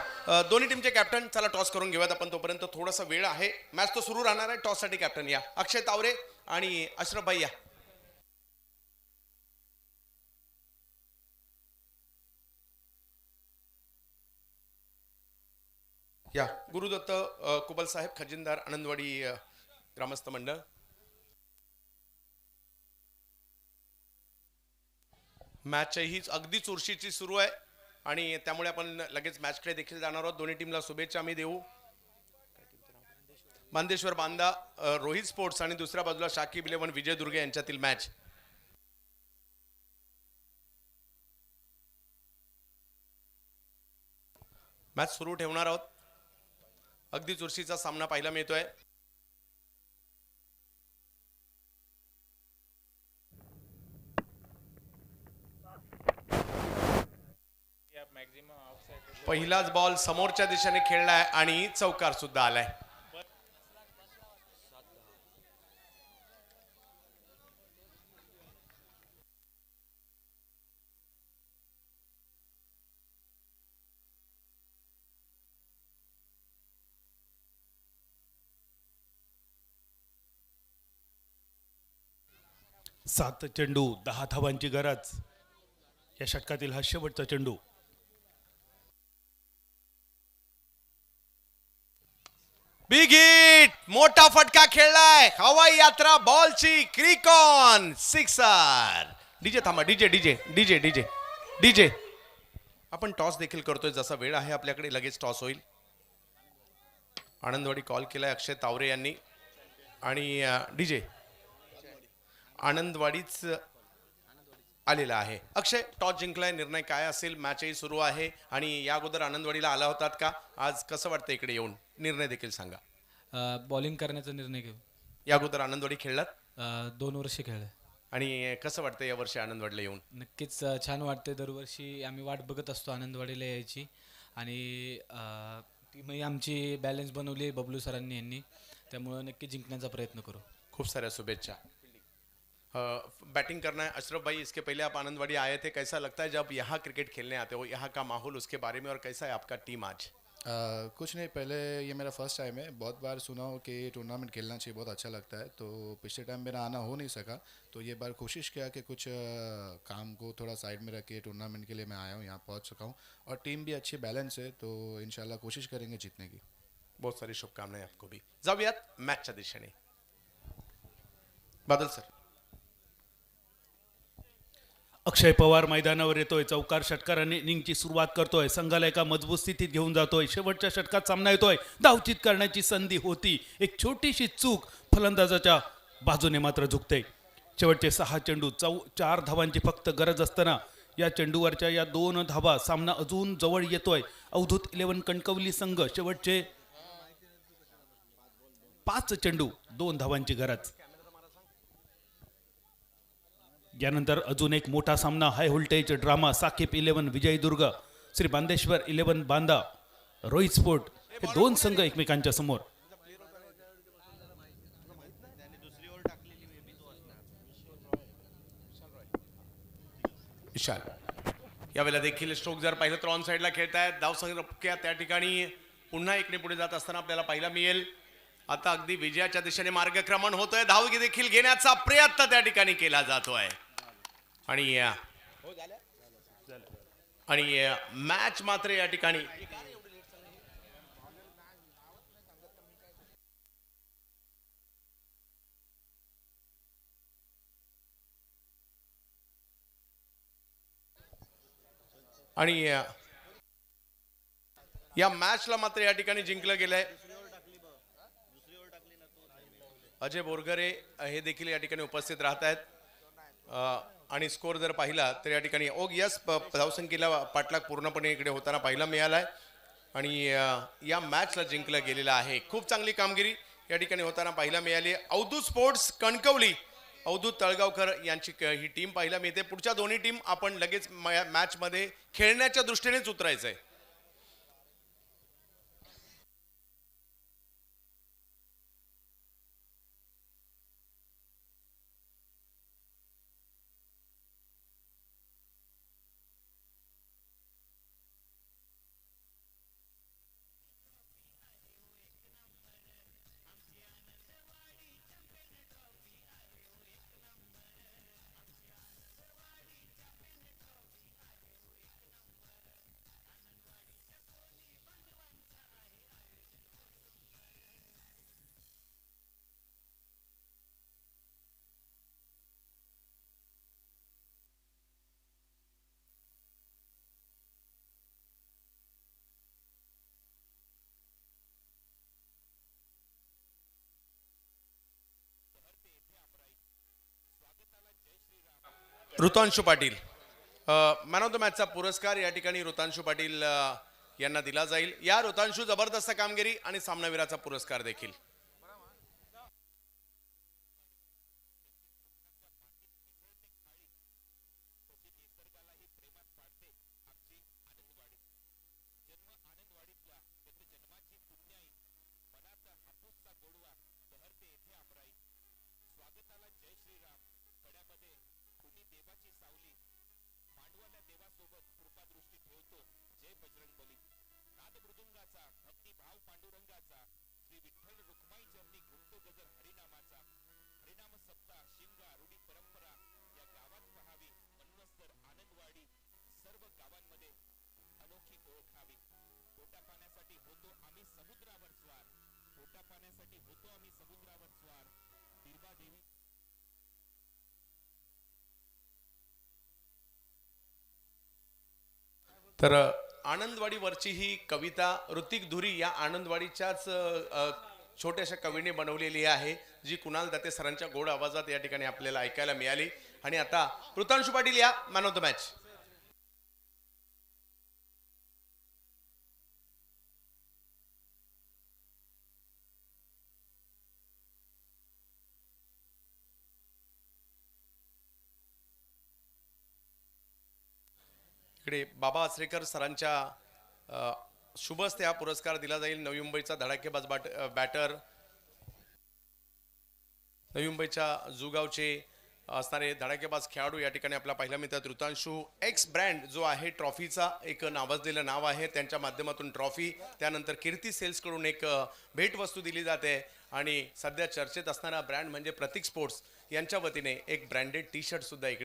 दोन्ही टीमचे कॅप्टन चला टॉस करून घेऊयात आपण. तोपर्यंत थोडासा वेळ आहे. मॅच तो सुरू राहणार आहे. टॉस साठी कॅप्टन या. अक्षय तावरे आणि अशरफ भाई या. या गुरुदत्त कुबल साहेब, खजिनदार, आनंदवाडी ग्रामस्थ मंडळ. मॅच ही अगदी चुरशीची सुरू आहे आणि त्यामुळे आपण लगेच मॅचकडे देखील जाणार आहोत. दोन्ही टीमला शुभेच्छा आम्ही देऊ. बांदेश्वर बांदा रोहित स्पोर्ट्स आणि दुसऱ्या बाजूला शाकिब 11 विजय दुर्गे यांच्यातील मॅच. मॅच सुरू ठेवणार आहोत. अगदी चुरशीचा सामना पाहायला मिळतोय. पहिलाच बॉल समोरच्या दिशेने खेळलाय आणि चौकार सुद्धा आलाय. सात चेंडू 10 धावांची गरज. या षटकातील हा शेवटचा चेंडू. बिग हिट, मोठा फटका खेळलाय. हवाई यात्रा बॉलची क्रिकॉन सिक्सर. डीजे थांबा, DJ DJ DJ DJ DJ. आपण टॉस देखील करतोय, जसा वेळ आहे आपल्याकडे लगेच टॉस होईल. आनंदवाडी कॉल केलाय अक्षय तावरे यांनी आणि डीजे आनंदवाडीच आलेला आहे. अक्षय, टॉस जिंकलाय, निर्णय काय असेल? मॅचही सुरू आहे आणि या अगोदर आनंदवाडीला आला होतात का? आज कसं वाटतं इकडे येऊन? निर्णय देखील सांगा. बॉलिंग करण्याचा निर्णय घेऊ. या अगोदर आनंदवाडी खेळलात 2 वर्ष खेळलं. आणि कसं वाटतं या वर्षी आनंदवाडीला येऊन? नक्कीच छान वाटते. दरवर्षी आम्ही वाट बघत असतो आनंदवाडीला यायची आणि टीमही आमची बॅलन्स बनवली बबलू सरांनी यांनी, त्यामुळं नक्की जिंकण्याचा प्रयत्न करू. खूप साऱ्या शुभेच्छा. बैटिंग करना है अशरफ भाई. इसके पहले आप आनंदवाड़ी आए थे, कैसा लगता है जब यहाँ क्रिकेट खेलने आते हो? यहाँ का माहौल, उसके बारे में, और कैसा है आपका टीम आज? कुछ नहीं, पहले ये मेरा फर्स्ट टाइम है. बहुत बार सुना हो कि टूर्नामेंट खेलना चाहिए, बहुत अच्छा लगता है. तो पिछले टाइम मेरा आना हो नहीं सका, तो ये बार कोशिश किया कि कुछ काम को थोड़ा साइड में रख के टूर्नामेंट के लिए मैं आया हूँ, यहाँ पहुँच चुका हूँ. और टीम भी अच्छी बैलेंस है, तो इंशाल्लाह कोशिश करेंगे जीतने की. बहुत सारी शुभकामनाएं आपको भी. जाऊयात मॅचच्या दिशेने. बादल सर. अक्षय पवार मैदानावर येतोय. चौकार षटकाराने इनिंगची सुरुवात करतोय. संघाला एका मजबूत स्थितीत घेऊन जातोय. शेवटच्या षटकात सामना येतोय. धावचित करण्याची संधी होती. एक छोटीशी चूक फलंदाजाच्या बाजूने मात्र झुकते. शेवटचे 6 चेंडू 4 धावांची फक्त गरज असताना या चेंडूवरच्या या 2 धावा सामना अजून जवळ येतोय. अवधूत 11 कणकवली संघ शेवटचे 5 चेंडू 2 धावांची गरज. यानंतर अजून एक मोठा सामना, high voltage drama. Saket 11 Vijaydurg, Shri Bandeshwar 11 Banda, Rohit Sport, हे 2 संघ एकमेकांच्या समोर. विशाल यावेळेला देखील स्ट्रोक जर पाहिलं तर ऑन साईडला खेळतायत. धावसंख्या त्या ठिकाणी पुन्हा एकने पुढे जात असताना आपल्याला पाहायला मिळेल. आता अगदी विजयाच्या दिशेने मार्गक्रमण होतोय. धाव देखील घेण्याचा प्रयत्न त्या ठिकाणी केला जातोय आणि मॅच मात्र या ठिकाणी आणि या मॅचला मात्र या ठिकाणी जिंकलं गेलंय. अजय बोरगरे हे देखील या ठिकाणी उपस्थित राहत आहेत आणि स्कोर जर पाहिला तर या ठिकाणी यस धावसंख्येला पाठलाग पूर्णपणे इकडे होताना पाहायला मिळालाय आणि या मॅचला जिंकलं गेलेलं आहे. खूप चांगली कामगिरी या ठिकाणी होताना पाहायला मिळाली. अवधूत स्पोर्ट्स कणकवली, अवधूत तळगावकर यांची ही टीम पाहायला मिळते. पुढच्या दोन्ही टीम आपण लगेच मॅच मध्ये खेळण्याच्या दृष्टीनेच उतरायचंय. ऋतांशु पाटील मॅन ऑफ द मॅचचा पुरस्कार या ठिकाणी ऋतांशु पाटील यांना दिला जाईल. या ऋतांशु जबरदस्त कामगिरी आणि सामनावीराचा पुरस्कार देखील. तर आनंदवाडीवरची ही कविता ऋतिक धुरी या आनंदवाडीच्याच छोट्याशा कवीने बनवलेली आहे, जी कुणाल दत्ते सरांच्या गोड आवाजात या ठिकाणी आपल्याला ऐकायला मिळाली. आणि आता पृथांशु पाटील या मॅन ऑफ द मॅच. इकडे बाबा आचरेकर सरांच्या शुभ हस्ते हा पुरस्कार दिला जाईल. नवी मुंबईचा धडाकेबाज बॅटर, नवी मुंबईच्या जुगावचे असणारे धडाकेबाज खेळाडू या ठिकाणी आपला पहिला मित्र ऋतांशू. एक्स ब्रँड जो आहे ट्रॉफीचा एक नावाजलेलं नाव आहे, त्यांच्या माध्यमातून ट्रॉफी, त्यानंतर कीर्ती सेल्सकडून एक भेटवस्तू दिली जाते. आणि सध्या चर्चेत असणारा ब्रँड म्हणजे प्रतीक स्पोर्ट्स यांच्या वतीने एक ब्रँडेड टी शर्ट सुद्धा इकडे